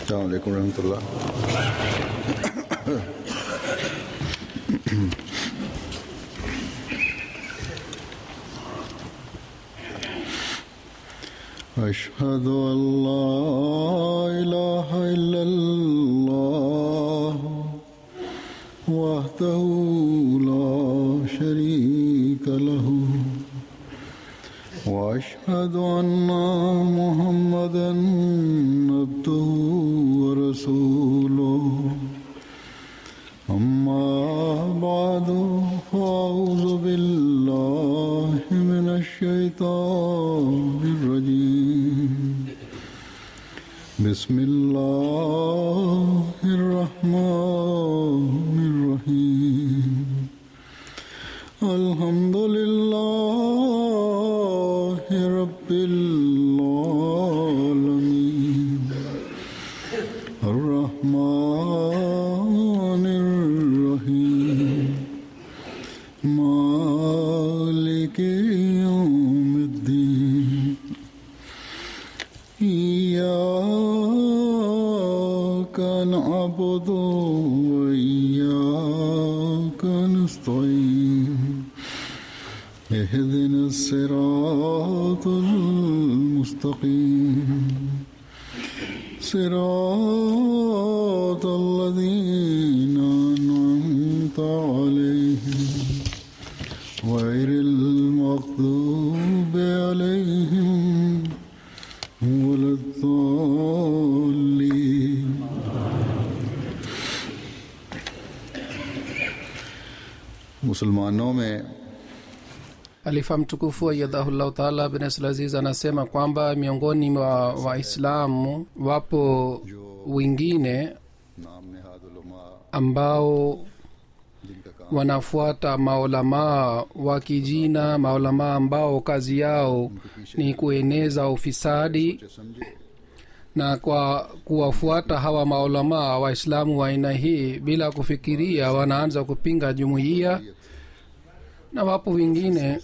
Assalamualaikum warahmatullah. Ashhadu an la ilaha illallah wahdahu la sharika lahu wa ashhadu anna Muhammadan abduhu wa rasuluhu. Amma ba'du fa'udhu billahi minash shaitanir rajim. Bismillahir rahmanir rahim. Alhamdulillahi rabbil alamin. Ar-Rahmanir Rahim. Maliki yawmiddin. Iyyaka na'budu wa iyyaka nasta'in. Ihdinas siratal mustaqim. صراط الذين أنعمت عليهم غير المغضوب عليهم ولا الضالين. मुसलमानों में Alifa mtukufu ayyadahullahu ta'ala bin Aziz anasema kwamba miongoni mwa Waislamu wapo wengine ambao wanafuata maulamaa wa kijina, maulamaa ambao kazi yao ni kueneza ufisadi, na kwa kuwafuata hawa maulamaa Waislamu wa aina hii bila kufikiria wanaanza kupinga jumuiya. Na wapo wengine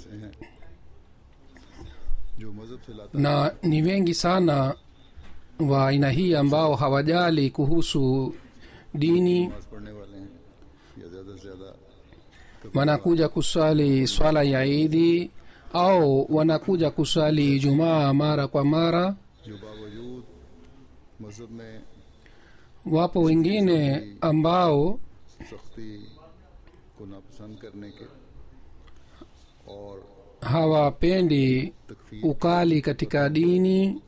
na ni wengi sana wa aina hii ambao hawajali kuhusu dini, wanakuja kuswali swala ya Idi au wanakuja kuswali Ijumaa mara kwa mara. Wapo wengine ambao hawapendi ukali katika dini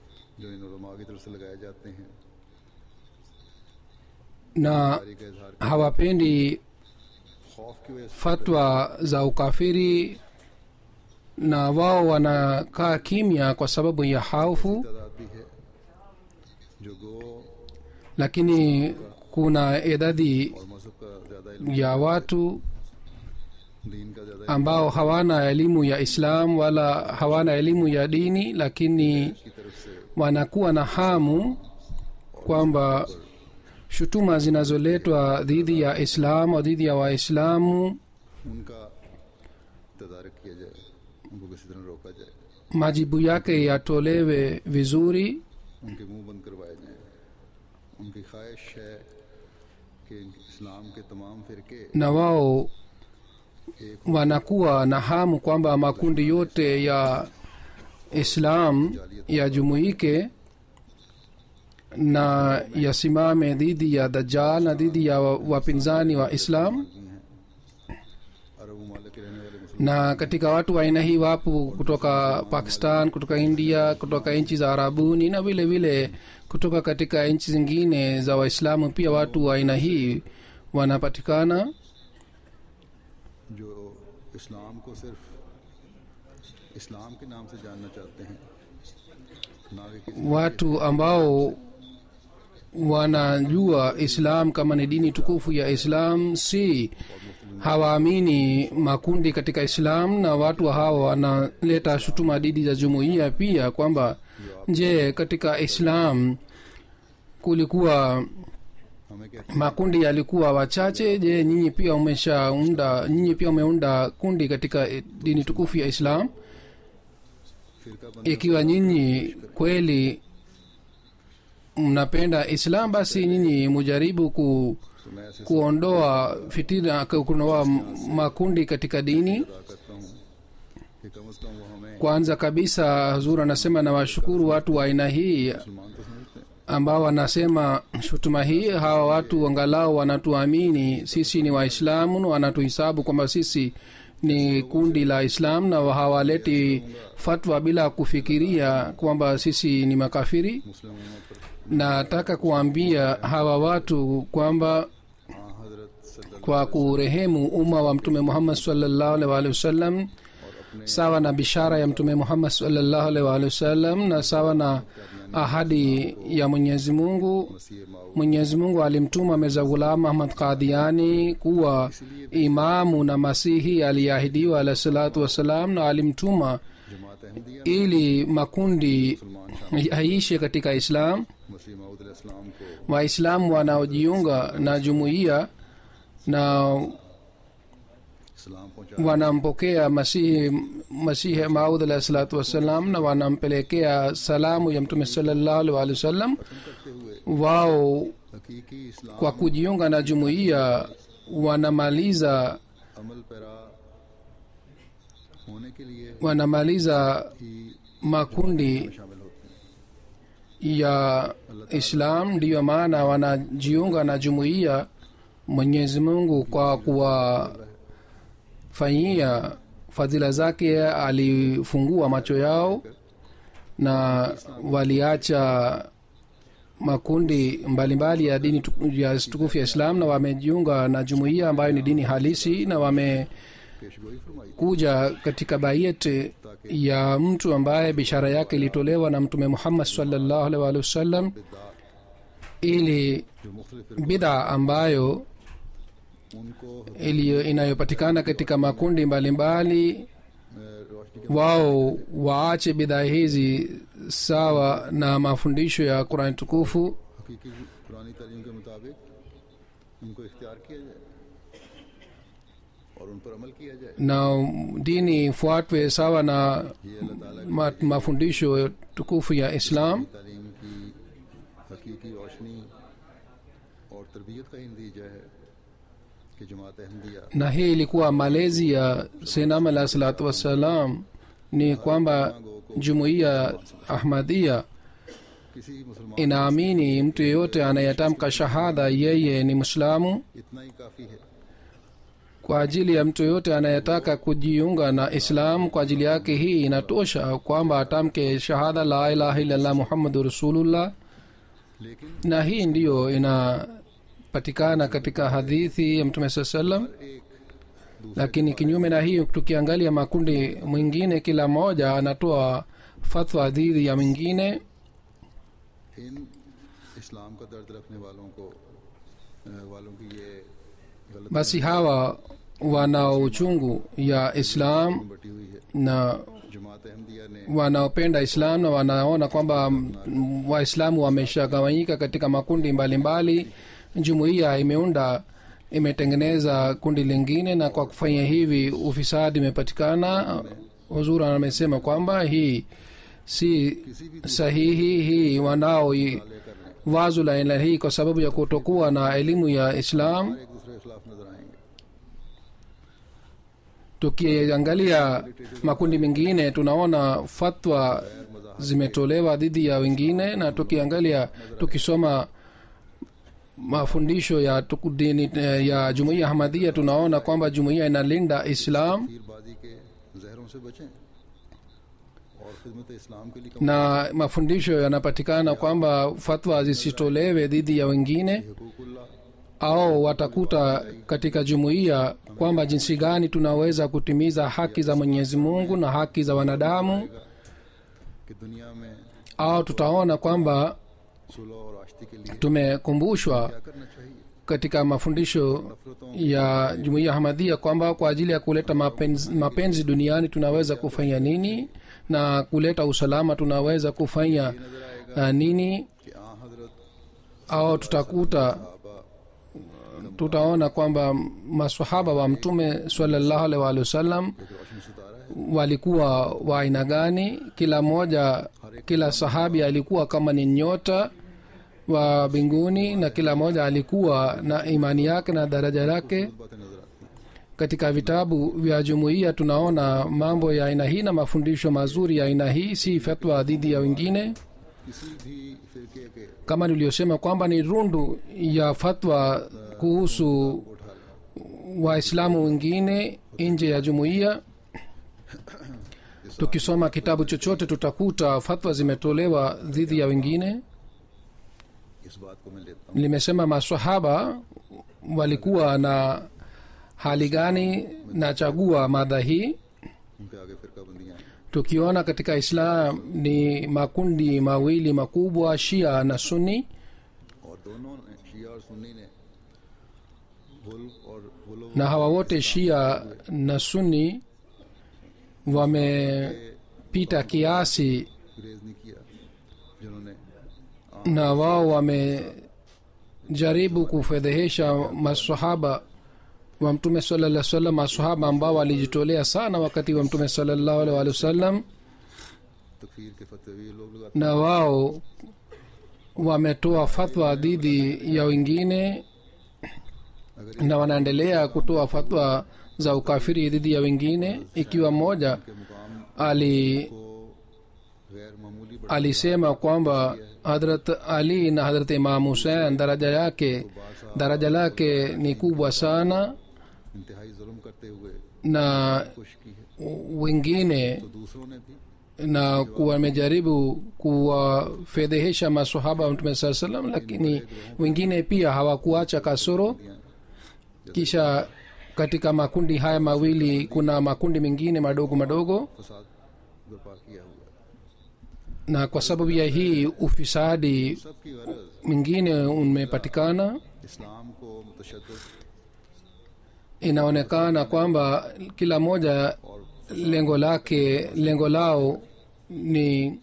na hawapendi fatwa za ukafiri, na wao wanakaa kimya kwa sababu ya hofu. Lakini kuna idadi ya watu ambao hawana elimu ya Islam wala hawana elimu ya dini, lakini wanakuwa na hamu kwamba shutuma zinazoletwa dhidi ya Islam au dhidi ya Waislamu majibu yake yatolewe vizuri. Na wao wanakuwa na hamu kwamba makundi yote ya Islam yajumuike na yasimame dhidi ya Dajjal na dhidi ya wapinzani wa Islam. Na katika watu wa aina hii wapo kutoka Pakistan, kutoka India, kutoka nchi za Arabuni na vile vile kutoka katika nchi zingine za Waislamu pia watu wa aina hii wanapatikana. जो इस्लाम को सिर्फ इस्लाम के नाम से जानना चाहते हैं, watu ambao wanajua Islam kama ni dini tukufu ya Islam, si hawaamini makundi katika Islam. Na watu hawa wanaleta shutuma dhidi za jumuiya pia kwamba je, katika Islam kulikuwa makundi yalikuwa wachache, je nyinyi pia umeunda kundi katika dini tukufu ya Islam? Ikiwa nyinyi kweli mnapenda islam basi nyinyi mujaribu तो मैं ऐसे kuondoa fitina kuondoa makundi katika dini. अदा करता हूँ कि कम से कम वो हमें Kwanza kabisa Huzur anasema nawashukuru watu wa aina hii मुसलमान तो समझते हैं, ambao wanasema shutuma hii. Hawa watu angalau wanatuamini sisi ni Waislamu na wanatuhisabu kwamba sisi ni kundi la Islam, na hawaleti fatwa bila kufikiria kwamba sisi ni makafiri. मुस्लिम उम्मत पर Nataka kuambia hawa watu kwamba हाँ हजरत सल्लल्लाहु kwa kurehemu umma wa Mtume Muhammad sallallahu alaihi wasallam, और अपने sawa na bishara ya Mtume Muhammad sallallahu alaihi wasallam na sawa na ahadi ya Mwenyezi Mungu, मसीह माऊ Mwenyezi Mungu alimtuma Mirza Ghulam Ahmad Qadiani kuwa imamu na masihi aliyeahidiwa alayhi salatu wassalam, na alimtuma जमात Ahmadiyya ili makundi मुसलमान yaishe katika Islam. मसीह माऊद अलैहिस्सलाम को Waislamu wanaojiunga na jumuiya na इस्लाम पहुंचा wanampokea masihi Maud alayhi salatu wassalam na wanampelekea salamu ya Mtume sallallahu alaihi wasallam. करते हुए Wao हकीकी इस्लाम kwa kujiunga na jumuiya wanamaliza अमल पैरा होने के लिए wanamaliza ही makundi शामिल होते हैं। ya Islam. Ndiyo maana wanajiunga na jumuiya. Mwenyezi Mungu kwa kuwafanyia fadhila zake alifungua macho yao na waliacha makundi mbalimbali ya dini ya tukufu ya Islam na wamejiunga na jumuiya ambayo ni dini halisi, na wamekuja पेशगोई फरमाई katika bayet ya mtu ambaye bishara yake ilitolewa na Mtume Muhammad sallallahu alaihi wasallam, ili जो मुख्तलिफ bid'a ambayo उनको inayopatikana katika makundi mbalimbali रोशनी के wao waache bidhaa hizi sawa na mafundisho ya Qur'an tukufu, हकीकी पुरानी तालीम के मुताबिक उनको इख्तियार किया जाए और उन पर अमल किया जाए। na dini ifuatwe sawa na ये अल्लाह ताला की mafundisho tukufu ya Islam. तालीम की हकीकी रोशनी और तरबियत का ही नतीजा है कि जमात Ahmadiyya Na hii ilikuwa malezi ya Sayyidina alayhi salatu wassalam, ni kwamba jumuiya Ahmadiyya किसी मुसलमान inaamini mtu yeyote anayetamka shahada yeye ni Muislamu. इतना ही काफ़ी है Kwa ajili ya mtu yeyote anayetaka kujiunga na Islam, kwa ajili yake hii inatosha kwamba atamke shahada la ilaha illallah Muhammadur Rasulullah, लेकिन na hii ndiyo inapatikana katika hadithi ya Mtume sallam. एक Lakini kinyume na hii, tukiangalia makundi mwingine, kila mmoja anatoa fatwa dhidi ya mwingine. इन इस्लाम का दर्द रखने वालों की ये गलत Basi hawa wanao uchungu ya Islam बटी हुई है। na जमात अहमदिया ने wanaopenda Islam na wanaona kwamba Waislamu wameshagawanyika katika makundi mbalimbali. Jumuiya imetengeneza kundi lingine, na kwa kufanya hivi ufisadi imepatikana. Huzur amesema kwamba hii si sahihi. Hii wanao wazo la aina hii kwa sababu ya kutokuwa na elimu ya Islam. एक दूसरे के खिलाफ नजर आएंगे। Tukiangalia makundi mengine tunaona fatwa zimetolewa dhidi ya wengine, na tukisoma mafundisho ya dini ya jumuiya Ahmadiyya tunaona kwamba jumuiya inalinda Islam, तीरबाजी के जहरों से बचें और खिदमत इस्लाम के लिए na mafundisho yanapatikana kwamba fatwa zisitolewe dhidi ya wengine, हुकूकुल्लाह au watakuta katika jumuiya kwamba jinsi gani tunaweza kutimiza haki za Mwenyezi Mungu na haki za wanadamu, कि दुनिया में au tutaona kwamba सुलह और आश्ती के लिए tumekumbushwa क्या करना चाहिए। katika mafundisho ya jumuiya Ahmadiyya kwamba kwa ajili ya kuleta mapenzi duniani tunaweza kufanya nini, na kuleta usalama tunaweza kufanya nini. कि आ हजरत Au tutaona kwamba maswahaba wa Mtume sallallahu alaihi wasallam रोशनी सितारा है। walikuwa wa aina gani. Kila sahabi alikuwa kama ni nyota, wa mbinguni na kila mmoja alikuwa na imani yake na daraja lake. बातें नजर आती हैं। Katika vitabu vya jumuiya tunaona mambo ya aina hii na mafundisho mazuri ya aina hii, si fatwa dhidi ya wengine, किसी भी फिरके के kama niliyosema kwamba ni rundu ya fatwa kuhusu उठा लें। waislamu wengine nje ya jumuiya. Tukisoma kitabu chochote tutakuta fatwa zimetolewa dhidi ya wengine. इस बात को मैं लेता हूँ Nimesema maswahaba walikuwa na hali gani, na chagua mada hii. उनके आगे फिरका बंदियाँ हैं। Tukiona katika Islam ni makundi mawili makubwa, Shia na Sunni, और दोनों ने शिया और सुन्नी ने वो लोग na hawa wote Shia na Sunni wamepita kiasi, गुरेज नहीं किया जिन्होंने na wao wamejaribu kufedhehesha maswahaba wa mtume sallallahu alaihi wasallam, maswahaba ambao walijitolea sana wakati wa mtume sallallahu alaihi wasallam, तकफीर के फतवे ये लोग लगाते na wao wametoa fatwa dhidi ya wengine na wanaendelea kutoa fatwa za ukafiri dhidi ya wengine. Ikiwa mmoja के मुकाम ali को गैर मामूली बढ़ा alisema kwamba Hadrat Ali na Hadrat Imam Hussein daraja lake ni kubwa sana, इंतहाई जुल्म करते हुए na खुश की है, wengine तो दूसरों ने भी na wamejaribu kuwafedhehesha masahaba wa mtume saa salam, lakini wengine pia hawakuacha kasoro. Kisha katika makundi haya mawili kuna makundi mengine madogo madogo, फसाद बर्पा किया हुआ है। na kwa sababu ya hii ufisadi सबकी गरज mwingine umepatikana. इस्लाम को मुतशद्दिद Inaonekana kwamba kila moja lengo lao ni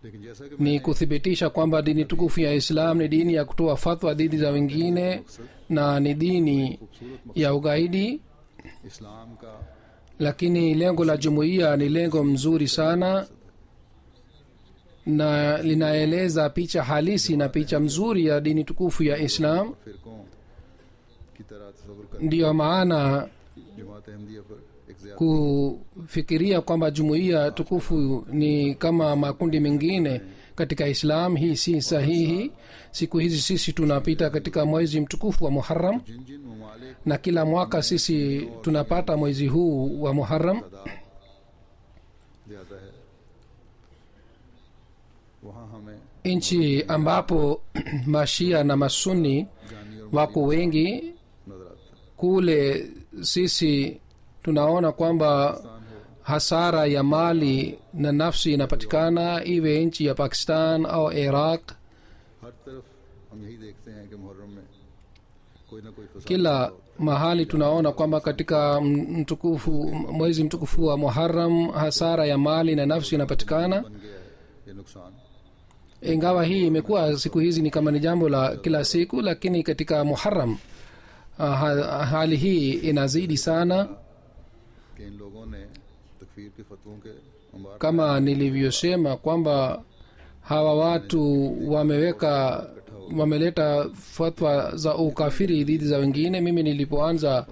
लेकिन जैसा कि ni kuthibitisha kwamba dini tukufu ya Islam ni dini ya kutoa fatwa dhidi za wengine na ni dini ya ugaidi, इस्लाम का lakini lengo la jumuiya ni lengo mzuri sana na linaeleza picha halisi na picha mzuri ya dini tukufu ya Islam. फिरकों की तरह तस्वुर कर Ndiyo maana जमात अहमदिया पर एक ज़्यादा kufikiria kwamba jumuiya tukufu ni kama makundi mengine katika Islam, hii si sahihi. Siku hizi sisi tunapita katika mwezi mtukufu wa Muharram, जिन जिन ममालिक na kila mwaka sisi tunapata mwezi huu wa Muharram, ज़्यादा है वहाँ हमें nchi ambapo mashia na masuni जानी और wako wengi, नजर आता है। kule sisi tunaona kwamba hasara ya mali na nafsi inapatikana, iwe nchi ya Pakistan au Iraq. हर तरफ हम यही देखते हैं कि मुहर्रम में कोई ना कोई फसाद Kila mahali tunaona kwamba katika mwezi mtukufu wa Muharram hasara ya mali na nafsi inapatikana. बन गया है, ये नुकसान Ingawa hii imekuwa siku hizi ni kama ni jambo la kila siku, lakini katika Muharram hali hii inazidi sana. कि इन लोगों ने तकफीर के फतवों के अंबार Kama nilivyosema kwamba hawa watu wameleta fatwa za ukafiri dhidi za wengine. Mimi nilipoanza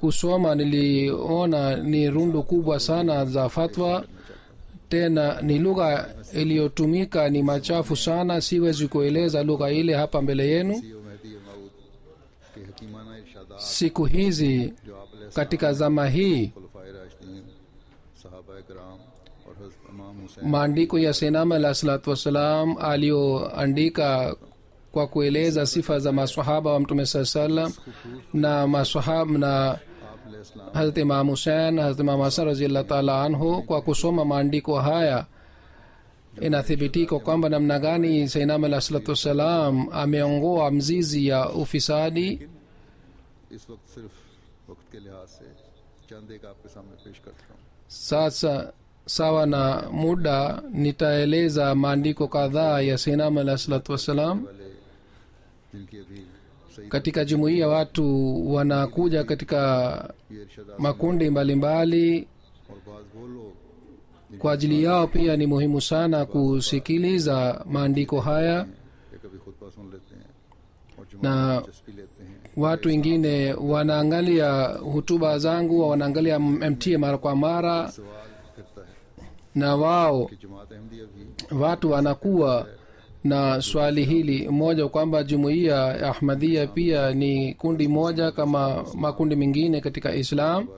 kusoma niliona ni rundu kubwa sana za fatwa, tena ni lugha iliyotumika ni machafu sana. Siwezi kueleza lugha ile hapa mbele yenu. सी और महदी माऊद के हकीमाना इरशादात Siku hizi जो आप katika zama hii खुलफाए राशिदीन सहाबा कराम और हज़रत इमाम Hussain maandiko ya Sayyidina alayhi salatu wassalam aliyoandika kwa kueleza sifa za maswahaba wa mtume saa salam na maswahaba na आप अलैहिस्सलाम Hazrat Imam Hussein, Hazrat Imam Hasan radhiyallahu ta'ala anhu. Kwa kusoma maandiko haya inathibitika kwamba namna gani Sayyidina alayhi salatu wassalam ameongoa mzizi ya ufisadi. इस वक्त सिर्फ वक्त के लिहाज से चंद एक आपके सामने पेश करता हूँ। Sasa sawa na muda nitaeleza maandiko kadhaa ya Sayyidina alayhi salatu wassalam. वाले जिनकी अभी सही Katika jumuiya watu wanakuja katika ये इरशादात makundi mbalimbali, और बाज वो लोग kwa ajili yao pia ni muhimu sana kusikiliza maandiko haya. या कभी खुतबा सुन लेते हैं और Na जुमा दिलचस्पी लेते हैं watu wengine wanaangalia hutuba zangu, wanaangalia MTA mara kwa mara, सवाल करता है na wao कि जमात अहमदिया भी watu wanakuwa na swali hili moja kwamba jumuiya ya Ahmadiyya pia ni kundi moja kama makundi mengine katika Islam.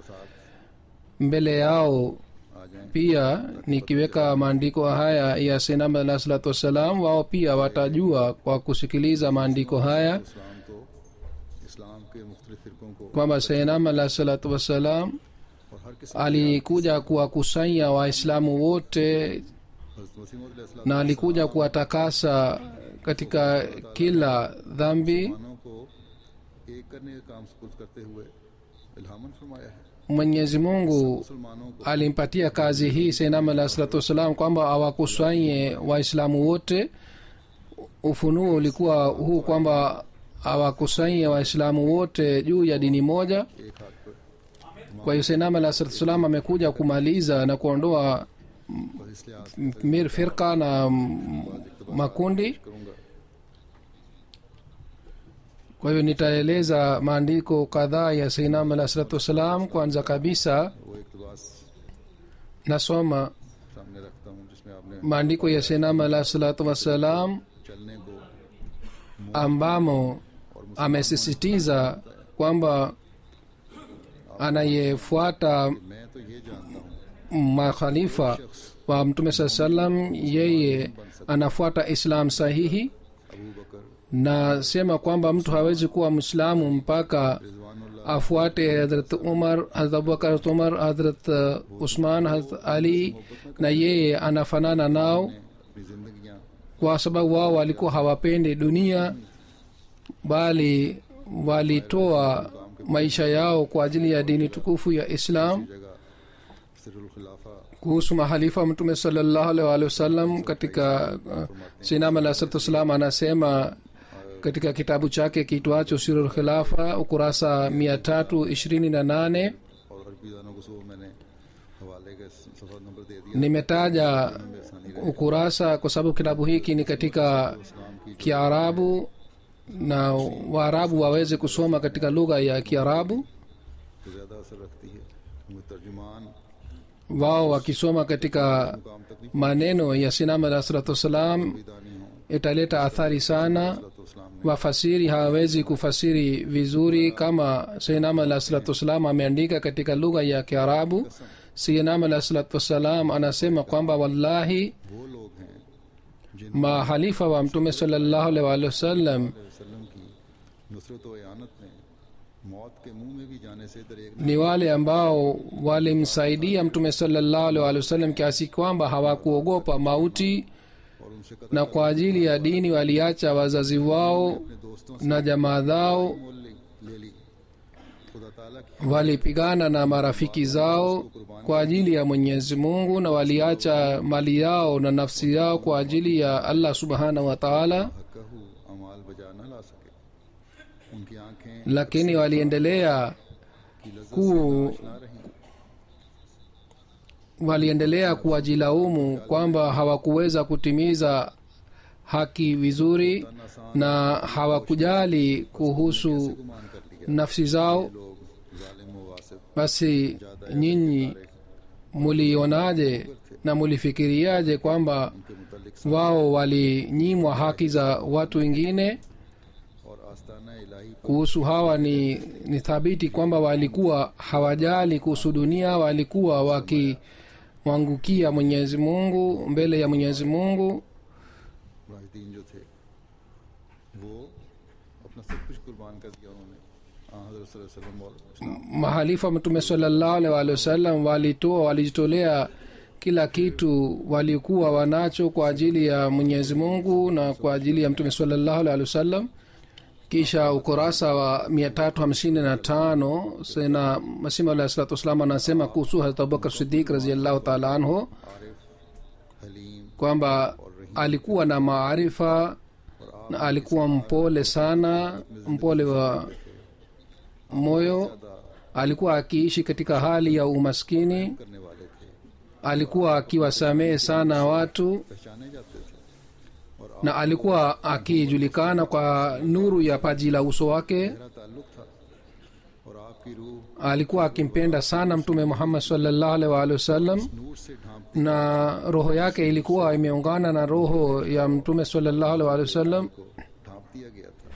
Mbele yao आ जाएं pia nikiweka maandiko haya ya Sayyidina alayhi salatu wassalam, wao pia watajua kwa kusikiliza maandiko haya इस्लाम तो इस्लाम के मुख्तलिफ फिरकों को kwamba Sayyidina alayhi salatu wassalam और हर किस्म alikuja kuwakusanya Waislamu wote हज़रत मसीह मौद अलैहिस्सलाम na alikuja kuwatakasa katika kila dhambi. मानों को एक करने का काम सुपुर्द करते हुए इल्हामन फरमाया है Mwenyezi Mungu मुसलमानों को alimpatia kazi hii Sayyidina alayhi salatu wassalam kwamba awakusanye Waislamu wote. Ufunuo ulikuwa huu kwamba awakusanye Waislamu wote juu ya dini moja. एक हाथ पर Kwa hiyo Sayyidina alayhi salatu wassalam amekuja kumaliza na kuondoa बस इसलिए आज firqa na makundi. करूंगा Kwa hiyo nitaeleza maandiko kadhaa ya Sayyidina alayhi salatu wassalam. Kwanza kabisa वो इक़्तिबास nasoma सामने रखता हूँ जिसमें आपने maandiko ya Sayyidina alayhi salatu wassalam चलने को ambamo amesisitiza kwamba anayefuata मैं तो ये जानता हूँ makhalifa wa Mtume saa salam yeye anafuata Islam sahihi. Abu बकर Na sema kwamba mtu hawezi kuwa Mwislamu mpaka रिजवानुल्लाह afuate Hazrat Umar, Hazrat Abubakar, Hazrat Umar, Hazrat Usman, Hazrat Ali, na yeye anafanana nao अपनी जिंदगियाँ kwa sababu wao walikuwa hawapendi dunia bali walitoa maisha yao kwa ajili ya dini tukufu ya Islam. जगह सिरुल खिलाफा Kuhusu mahalifa Mtume sallallahu alaihi wasallam katika Sayyidina alayhi salatu wassalam anasema katika kitabu chake kitwacho Sirul Khilafa ukurasa 328, और अरबी दानों को सुबह मैंने हवाले का सफा नंबर दे दिया nimetaja ukurasa kwa sababu kitabu hiki ni katika इस्लाम की Kiarabu na Waarabu waweze kusoma katika lugha ya Kiarabu. तो ज़्यादा असर रखती है क्योंकि तर्जुमान Wao wakisoma katika मुकाम तक नहीं maneno ya Sayyidina alayhi salatu wassalam दानी हो italeta athari sana. तो इस्लाम ने Wafasiri hawawezi kufasiri vizuri kama Sayyidina alayhi salatu wassalam ameandika katika lugha ya Kiarabu. Sayyidina alayhi salatu wassalam anasema kwamba wallahi वो लोग हैं जिन mahalifa wa Mtume sallallahu alaihi wasallam वसल्लम की नुसरत व यानत में मौत के मुंह में भी जाने से दरेक ni wale ambao walimsaidia Mtume sallallahu alaihi wasallam kiasi kwamba hawakuogopa mauti, और उनसे कतल na kwa ajili ya dini waliacha wazazi wao अपने दोस्तों से na jamaa zao, मोल ले ली खुदा ताला की walipigana na marafiki zao kwa ajili ya Mwenyezi Mungu, na waliacha mali yao na nafsi yao kwa ajili ya Allah subhanahu wa ta'ala. हक़हू अमाल बजा न ला सके उनकी आंखें Lakini waliendelea की लज्जत ku ना रही waliendelea kuwajilaumu kwamba hawakuweza kutimiza haki vizuri na hawakujali kuhusu गुमान कर लिया nafsi zao. लोग जालिम व वासिब Basi nyinyi mulionaje na mulifikiriaje kwamba के मुतालिक wao walinyimwa haki za watu wengine? और आस्ताना इलाही पर Kuhusu hawa ni thabiti kwamba walikuwa hawajali kuhusu dunia, walikuwa wakimwangukia Mwenyezi Mungu mbele ya Mwenyezi Mungu. Mujahideen जो थे वो अपना सब कुछ कुर्बान कर दिया उन्होंने हज़रत सल्लल्लाहु अलैहि वसल्लम और Mahalifa Mtume sallallahu alaihi wasallam walijitolea kila kitu walikuwa wanacho kwa ajili ya Mwenyezi Mungu na kwa ajili ya Mtume sallallahu alaihi wasallam. Kisha ukurasa wa 355 Sayyidina Masih alayhi salatu wasallam anasema kuhusu Hazrat Abubakar Siddiq radhiyallahu ta'ala anhu Arif haleem kwamba alikuwa na maarifa na alikuwa mpole sana, mpole wa moyo. Alikuwa akiishi katika hali ya umaskini, करने वाले थे alikuwa akiwasamehe sana watu, पहचाने जाते थे और na alikuwa akijulikana kwa nuru ya paji la uso wake. गहरा ताल्लुक था और आपकी रूह Alikuwa akimpenda sana mtume Muhammad sallallahu alaihi wa alihi wasallam, नूर से ढांप na roho yake ilikuwa imeungana na roho ya mtume sallallahu alaihi wa alihi wasallam, को ढांप दिया गया था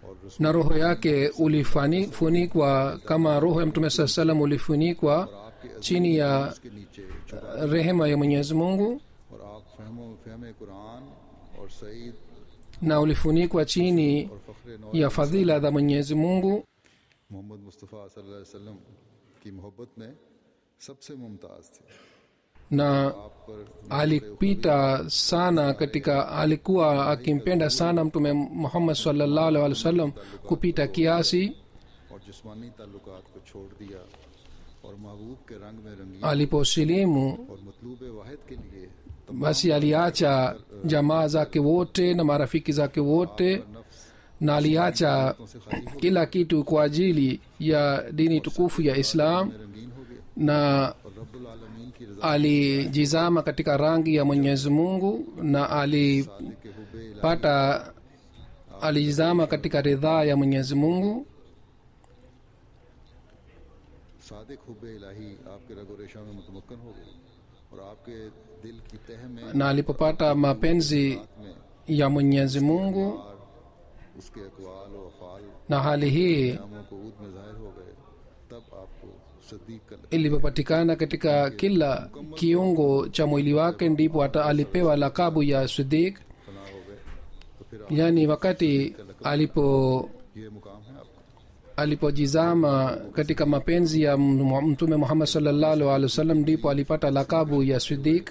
और रसूल na roho yake ulifunikwa kama roho ya mtume sallallahu alaihi wasallam ulifunikwa आपके chini ya के नीचे छुपा rehema ya Mwenyezi Mungu, और आप फहम कुरान और सईद na ulifunikwa chini और फख्र नौ ya fadhila za Mwenyezi Mungu. Mohammad मुस्तफ़ा सल्लल्लाहु अलैहि वसल्लम की मोहब्बत में सबसे मुमताज़ थे। Na आप पर alipita sana katika, alikuwa akimpenda sana mtume Muhammad sallallahu alaihi wasallam kupita kiasi. और जिस्मानी ताल्लुकात को छोड़ दिया और महबूब के रंग में रंगी Aliposilimu और मतलूब वाहिद के लिए basi aliacha jamaa zake wote na marafiki zake wote, नफ्स na aliacha से खाली हो kila kitu kwa ajili ya dini tukufu ya Islam, रंगीन हो गया na और रब्बुल आलमीन की रज़ा alijizama katika rangi ya Mwenyezi Mungu, na के हुब्बे alijizama katika ridhaa ya Mwenyezi Mungu. Sadiq हुब्बे इलाही आपके रगो रेशा में मुतमक्कन हो गई और आपके दिल की तह में Na alipopata mapenzi में ya Mwenyezi Mungu, और उसके अक़वाल व अफ़ाल na hali hii नामों को ऊद में ज़ाहिर हो गए, तब आपको सद्दीक का ilipopatikana katika kila kiungo cha mwili wake, ndipo hata alipewa lakabu ya Siddiq. फना हो गए। तो फिर Yani wakati ये मुकाम है आपका। alipojizama katika mapenzi ya mtume Muhammad sallallahu alaihi wasallam, ndipo alipata lakabu ya Siddiq.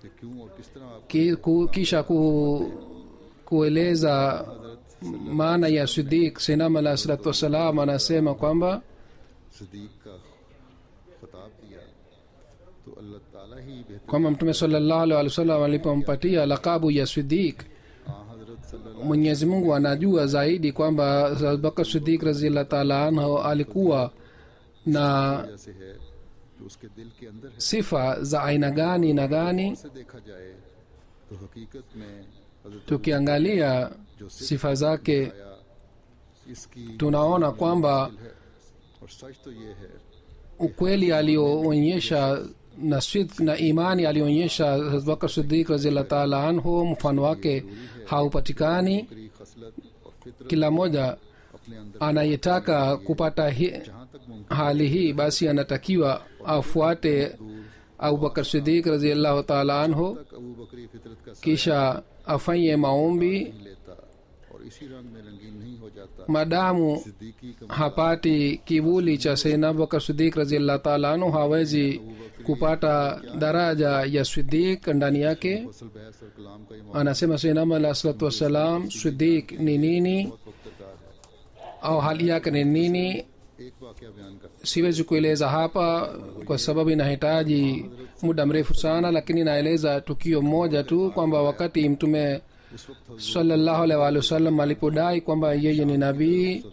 कि क्यों और किस तरह आप Kisha kueleza maana ya Siddiq, Sayyidina alayhi salatu wassalam anasema kwamba Sadiq का खिताब दिया तो अल्लाह ताला ही बेहतर kwamba mtume sallallahu alaihi wasallam alipompatia lakabu ya Siddiq, हजरत सल्लल्लाहु Mwenyezi Mungu anajua zaidi kwamba Abubakar Siddiq radhiyallahu ta'ala anhu alikuwa na अलैहि से है जो उसके दिल के अंदर है। sifa za aina gani na gani. से देखा जाए तो हकीकत में हजरत Tukiangalia sifa zake आया इसकी tunaona kwamba है और सच तो ये है ukweli alioonyesha na sidq na imani alionyesha Abubakar Siddiq radhiyallahu ta'ala anhu, mfano wake haupatikani. करी खसलत और फितरत Kila moja अपने अंदर anayetaka kupata जहाँ तक मुमकिन hali hii, basi anatakiwa afuate Abubakar Siddiq radhiyallahu ta'ala anhu, तक अबू बकरी फितरत का साथ kisha afanye maombi. नहीं लेता और इसी रंग में रंगीन नहीं हो जाता। Madamu सिद्दीकी का hapati kivuli cha Sayyidina Abubakar Siddiq radhiyallahu ta'ala anhu, hawezi kupata daraja ya Siddiq ndani yake. फसल बहस और कलाम का ये मौका Anasema Sayyidina alayhi salatu wassalam, Siddiq ni nini दरकार है। au hali yake ni nini, एक वाकया बयान कर siwezi kueleza hapa kwa sababu inahitaji muda mrefu sana, lakini naeleza tukio moja tu kwamba wakati mtume उस वक्त sallallahu alaihi wasallam alipodai kwamba yeye ni nabii,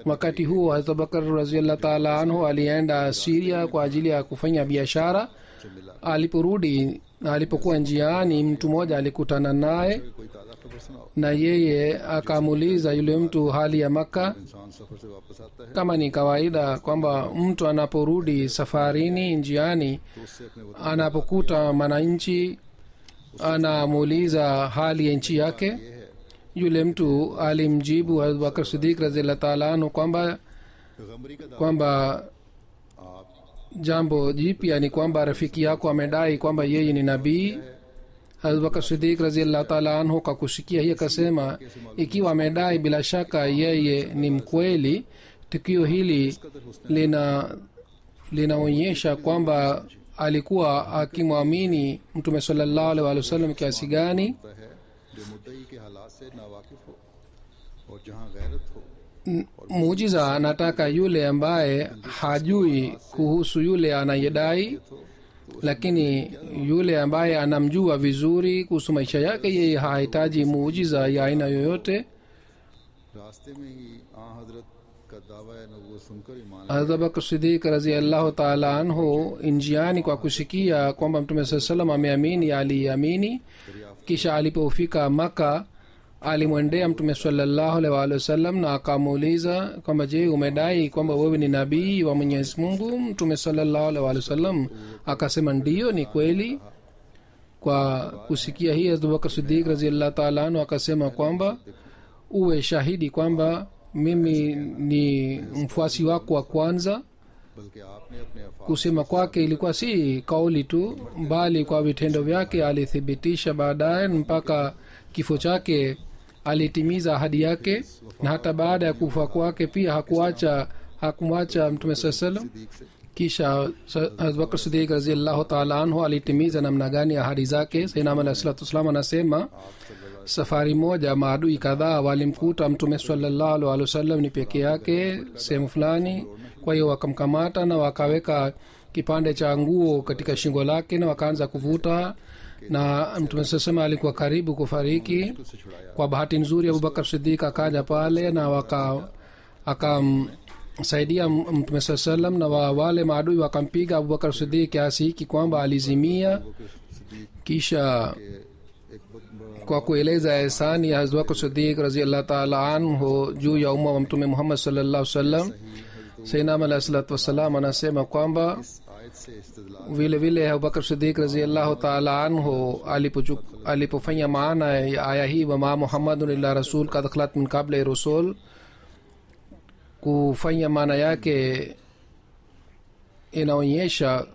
wakati huo Hazrat Abubakar radhiyallahu ta'ala anhu alienda Syria kwa ajili ya kufanya biashara. से मिला Aliporudi na alipokuwa njiani, mtu mmoja alikutana naye, कोई ताज़ा खबर सुनाओ। na yeye akamuuliza yule mtu hali ya Makka. इंसान सफर से वापस आता है Kama ni kawaida kwamba mtu anaporudi safarini njiani, तो उससे अपने वतन anapokuta mwananchi anamuuliza hali ya nchi yake. ये है Yule mtu alimjibu Abubakar Siddiq radhiyallahu ta'ala anhu गमरी का दावा kwamba आप jambo jipya ni kwamba rafiki yako amedai kwamba yeye ni nabii. Abubakar Siddiq radhiyallahu ta'ala anhu kakusikia hii akasema, ikiwa amedai, bila shaka yeye ni mkweli. Tukio hili linaonyesha kwamba alikuwa akimwamini mtume sallallahu alaihi wasallam kiasi gani. होता है जो मुद्दई के हालात से नावाकिफ हो और जहाँ गैरत हो Muujiza anataka yule ambaye hajui kuhusu yule anayedai, lakini yule ambaye anamjua vizuri kuhusu maisha yake, yeye hahitaji muujiza ya aina yoyote. रास्ते में ही आ हजरत इसका दावा है नबूवत सुनकर ईमान Hazrat Abubakar Siddiq radhiyallahu ta'ala anhu njiani kwa kusikia kwamba mtume saa salam ameamini aliamini. Kisha alipofika Maka alimwendea mtume sallallahu alaihi wa sallam na akamuuliza kwamba je, umedai kwamba wewe ni nabii wa Mwenyezi Mungu? Mtume sallallahu alaihi wa sallam akasema ndiyo, ni kweli. Kwa kusikia hii Hazrat Abubakar Siddiq radhiyallahu ta'ala anhu akasema kwamba uwe shahidi kwamba mimi ni mfuasi wako wa kwanza. बल्कि आपने अपने Afaq Kusema kwake ilikuwa si kauli tu, bali kwa vitendo vyake alithibitisha baadaye. Mpaka kifo chake alitimiza ahadi yake, na hata baada ya kufa kwake pia hakumwacha mtume saa salam. Kisha Abubakar Siddiq radhiyallahu ta'ala anhu alitimiza namna gani ahadi zake. Sayyidina Alayhi salatu wasallam anasema safari moja maadui kadhaa walimkuta mtume sallallahu alaihi wasallam ni peke yake sehemu fulani. Kwa hiyo wakamkamata na wakaweka kipande cha nguo katika shingo lake na wakaanza kuvuta, na mtume sasema alikuwa karibu kufariki. Kwa bahati nzuri Abubakar Siddiq akaja pale na akamsaidia mtume saa salam, na wale maadui wakampiga Abubakar Siddiq kiasi hiki kwamba alizimia. Kisha kwa kueleza ihsani ya Hazrat Abubakar Siddiq radhiyallahu ta'ala anhu juu ya umma wa mtume Muhammad sallallahu alaihi wasallam, Sayyidina alayhi salatu wasallam anasema kwamba आयत से इस्तिदलाल vile vile Abubakar Siddiq radhiyallahu ta'ala anhu alipofanya maana ya aya hii wa ma Muhammadun illa rasul kad khalat min qabli rusul, kufanya maana yake inaonyesha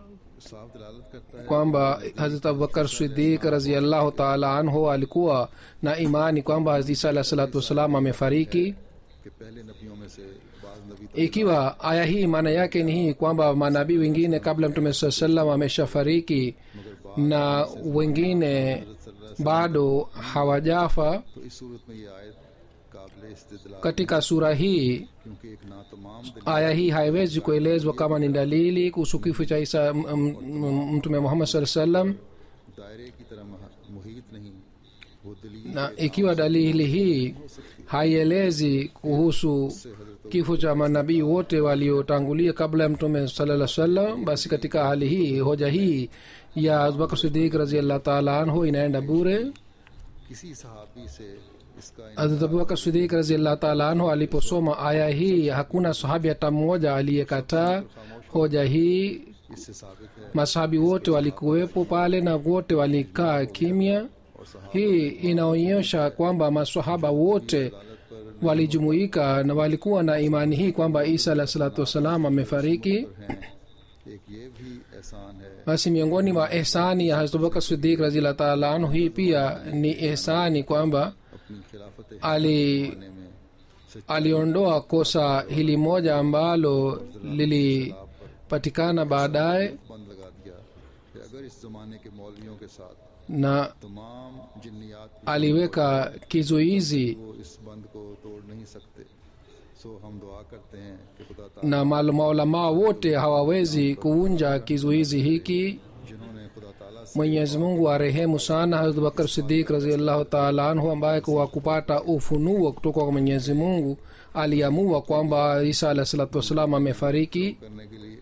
साफ दलालत करता है kwamba Hazrat Abubakar Siddiq radhiyallahu ta'ala anhu alikuwa na imani kwamba Hazrat Isa alayhi salatu wasalam amefariki. कि पहले नबियों में से बाज़ नबी तो Ikiwa aya hii maana yake ni hii kwamba manabii wengine kabla mtume saa salam ameshafariki na wengine bado hawajafa, तो इस सूरत में ये आयत काबिल इस्तिदलाल, katika sura hii क्योंकि एक ना तमाम aya hii haiwezi kuelezwa kama ni dalili kuhusu kifo cha Isa mtume Muhammad sallallahu alaihi wasallam. दायरे की तरह मुहीत नहीं, वो दलील Na ikiwa dalili hii haielezi kuhusu kifo cha manabii wote waliotangulia kabla ya mtume sallallahu alaihi wasallam, basi katika hali hii hoja hii ya Abubakar Siddiq radhiyallahu ta'ala anhu inaenda bure. किसी सहाबी से इसका Hazrat Abubakar Siddiq radhiyallahu ta'ala anhu aliposoma aya hii, hakuna sahabi hata mmoja aliyekataa hoja hii. इससे साबित है Masahabi wote walikuwepo pale na wote walikaa kimya. Hii inaonyesha kwamba masahaba wote walijumuika na walikuwa na imani hii kwamba Isa alayhi salatu wasalam amefariki. हैं। एक ये भी एहसान है Basi miongoni mwa ihsani ya Hazrat Abubakar Siddiq radhiyallahu ta'ala anhu hii pia ni ihsani kwamba अपनी खिलाफत ali में aliondoa kosa hili moja ambalo lilipatikana baadaye, बंद लगा दिया कि अगर इस जमाने के मौलवियों के साथ na तमाम जिन्नियात aliweka kizuizi वो इस बंद को तोड़ नहीं सकते, सो हम दुआ करते हैं कि खुदा ताला na maulamaa wote hawawezi kuvunja kizuizi hiki. जिन्होंने खुदा ताला से Mwenyezi Mungu arehemu sana Hazrat Abubakar Siddiq radhiyallahu ta'ala anhu, ambaye kwa kupata ufunuo kutoka kwa Mwenyezi Mungu aliamua kwamba Isa alayhi salatu wasalam amefariki. करने के लिए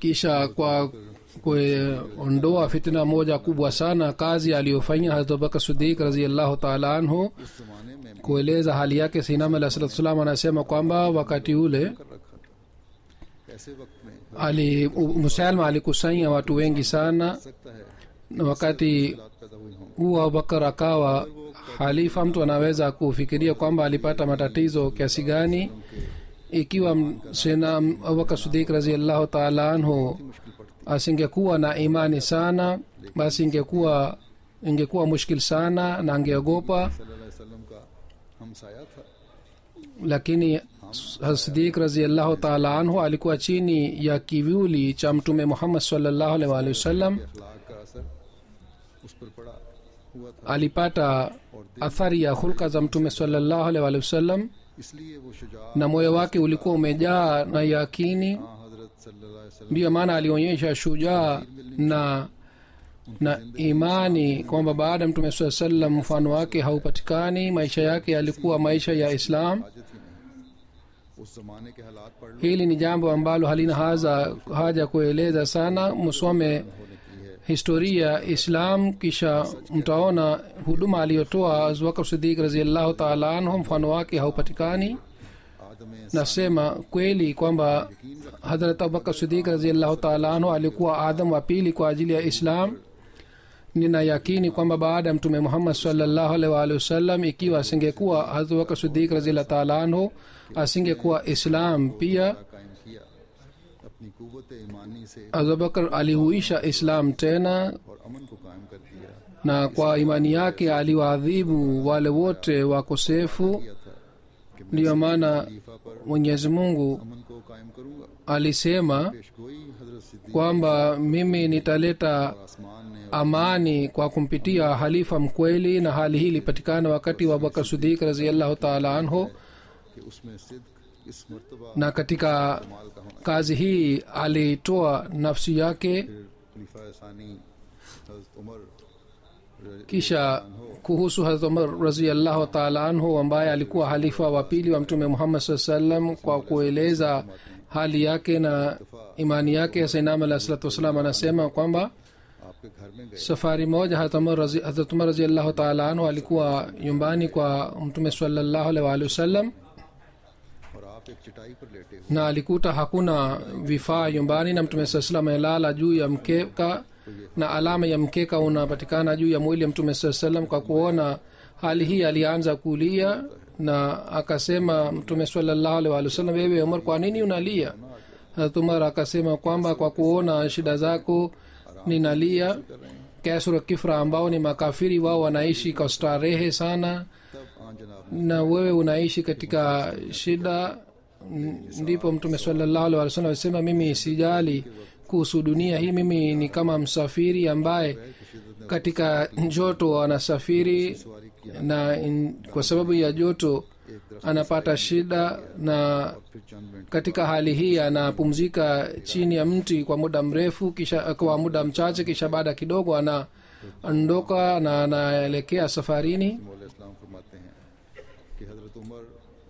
Kisha kwa kuondoa fitna moja kubwa sana, kazi aliyofanya Hazrat Abubakar Siddiq radhiyallahu ta'ala anhu उस जमाने में kueleza hali yake, Sayyidina alayhi salatu wasalam anasema kwamba wakati ule कर रखा था, ऐसे वक्त में Musalma alikusanya watu wengi sana, सकता है na wakati हालात पैदा हुई हों huu Abubakar akawa halifa, mtu anaweza kufikiria kwamba alipata matatizo kiasi gani. Ikiwa Sayyidina Abubakar Siddiq radhiyallahu ta'ala anhu asingekuwa na imani sana, basi ingekuwa mushkil sana na angeogopa. सल्लल्लाहु अलैहि वसल्लम का हमसाया था, Lakini Siddiq radhiyallahu ta'ala anhu alikuwa chini ya kivuli cha mtume Muhammad sallallahu alaihi wasallam, अखलाक का असर उस पर पड़ा हुआ था, alipata athari ya hulka za mtume sallallahu alaihi wasallam, इसलिए वो Shuja na moyo wake ulikuwa umejaa na yakini. हजरत सल्लल्लाहु अलैहि वसल्लम Ndiyo maana alionyesha shujaa na imani kwamba baada ya mtume saa sallam mfano wake haupatikani. Maisha yake yalikuwa maisha ya Islam, हाजत ही नहीं, उस जमाने के हालात पढ़ लो hili ni jambo ambalo halina haja kueleza sana. Msome होने की है historia ya Islam, kisha mtaona huduma aliyotoa Abubakar Siddiq radhiyallahu ta'ala anhu mfano wake haupatikani. आदम Nasema kweli kwamba Hazrat Abubakar Siddiq radhiyallahu ta'ala anhu alikuwa Adam wa pili kwa ajili ya Islam. Nina yakini kwamba baada ya Mtume Muhammad sallallahu alaihi wa alihi wasallam, ikiwa asingekuwa Hazrat Abubakar Siddiq radhiyallahu ta'ala anhu, asingekuwa Islam pia. कायम किया अपनी कुव्वत ईमानी से Abubakar alihuisha Islam tena, और अमन को कायम कर दिया na kwa imani yake aliwaadhibu wale wote wakosefu. था कि मैं Ndiyo maana खलीफा पर Mwenyezi Mungu अमन को कायम करूंगा alisema पेशगोई हजरत सिद्दीक kwamba mimi nitaleta आसमान ने amani kwa kumpitia halifa mkweli, na hali hii ilipatikana wakati wa Abubakar Siddiq radhiyallahu ta'ala anhu. कि उसमें सिद्क इस मर्तबा Na katika माल का होना kazi hii alitoa nafsi yake. फिर खलीफा सानी हजरत Umar Kisha kuhusu Hazrat Umar radhiyallahu ta'ala anhu ambaye alikuwa halifa wa pili wa Mtume Muhammad sallallahu alaihi wasallam, kwa kueleza hali yake na imani yake, Sayyidina alayhi salatu wasallam anasema kwamba आपके घर में गए safari moja Hazrat Umar radhiyallahu ta'ala anhu alikuwa nyumbani kwa Mtume sallallahu alaihi wasallam, और आप एक चटाई पर लेटे हुए na alikuta hakuna vifaa nyumbani, na Mtume sallallahu alaihi wasallam amelala juu ya mkeka na alama ya mkeka unapatikana juu ya mwili ya Mtume sallallahu alaihi wasallam. Kwa kuona hali hii alianza kulia na akasema Mtume sallallahu alaihi wasallam, wewe Umar, kwa nini unalia? Hazrat Umar akasema kwamba kwa kuona shida zako ninalia. Kaisar Kifra ambao ni makafiri, wao wanaishi kwa starehe sana, तब आन जनाब na wewe unaishi katika shida. Ndipo Mtume sallallahu alaihi wasallam alisema, mimi sijali kuhusu dunia hii, mimi ni kama msafiri ambaye katika joto anasafiri, na kwa sababu ya joto anapata shida, na फिर चंद minute katika hali hii anapumzika chini ya mti kwa muda mrefu, kisha kwa muda mchache, kisha baada kidogo anaondoka na anaelekea safarini. मौला इस्लाम फरमाते हैं कि हजरत Umar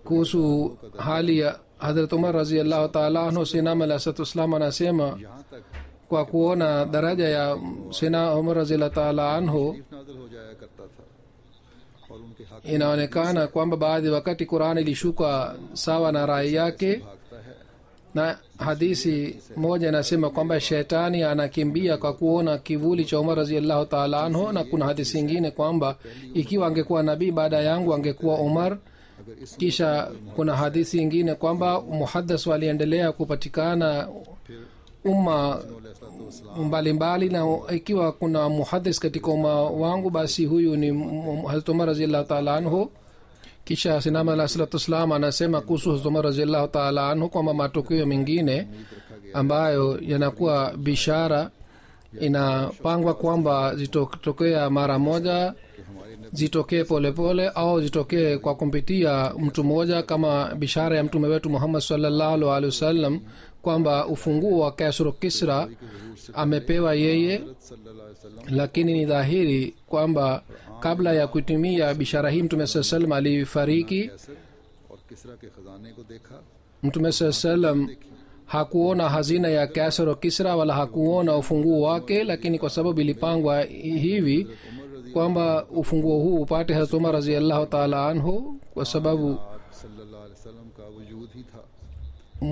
Kuhusu hali ya Hazrat Umar radhiyallahu ta'ala anhu, Sayyidina alayhi salatu wasallam anasema यहाँ तक kwa kuona daraja ya Sayyidina Umar radhiyallahu ta'ala anhu, तकलीफ नाज़िल हो जाया करता था और उनके हक inaonekana kwamba baadhi wakati Qur'an ilishuka sawa na rai yake. भागता है Na hadithi moja inasema kwamba shetani anakimbia kwa kuona kivuli cha Umar radhiyallahu ta'ala anhu, na kuna hadithi nyingine kwamba ikiwa angekuwa nabii baada yangu angekuwa Umar. अगर इस Kisha kuna hadithi nyingine kwamba muhaddas waliendelea kupatikana umma mbalimbali, na ikiwa kuna muhaddis katika umma wangu, basi huyu ni Hazrat Umar radhiyallahu ta'ala anhu. Kisha Sinama alayhi salatu wasallam anasema kuhusu Hazrat Umar radhiyallahu ta'ala anhu kwamba matokeo mengine ambayo yanakuwa bishara inapangwa kwamba zitokea mara moja, zitokee polepole au zitokee kwa kumpitia mtu mmoja, kama bishara ya mtume wetu Muhammad sallallahu alaihi wasallam kwamba ufunguo wa Kaisar Kisra amepewa yeye. सल्लल्लाहु अलैहि वसल्लम Lakini ni dhahiri kwamba kabla ya kutimia bishara hii Mtume sallallahu alaihi wasallam alifariki. कैसर और किसरा के खजाने को देखा Mtume sallallahu alaihi wasallam hakuona hazina ya Kaisar wa Kisra wala hakuona ufunguo wake, lakini kwa sababu ilipangwa hivi kwamba ufunguo huu upate Hazrat Umar radhiyallahu ta'ala anhu, kwa sababu सल्लल्लाहु अलैहि वसल्लम का वजूद ही था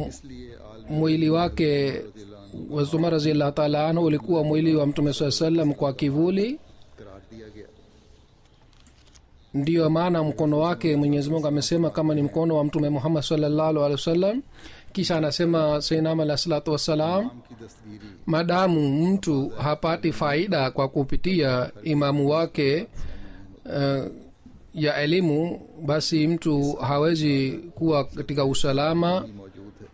इसलिए आलम mwili wake wa Umar radhiyallahu ta'ala anhu ulikuwa mwili wa Mtume sallallahu alaihi wasallam kwa kivuli. करार दिया गया Ndiyo maana mkono wake Mwenyezi Mungu amesema kama ni mkono wa Mtume Muhammad sallallahu alaihi wasallam. Kisha anasema Sayyidina alayhi salatu wassalam, नाम की दस्तगीरी madamu mtu hapati faida kwa kupitia imamu wake ya elimu, basi mtu hawezi kuwa katika usalama. मौजूद है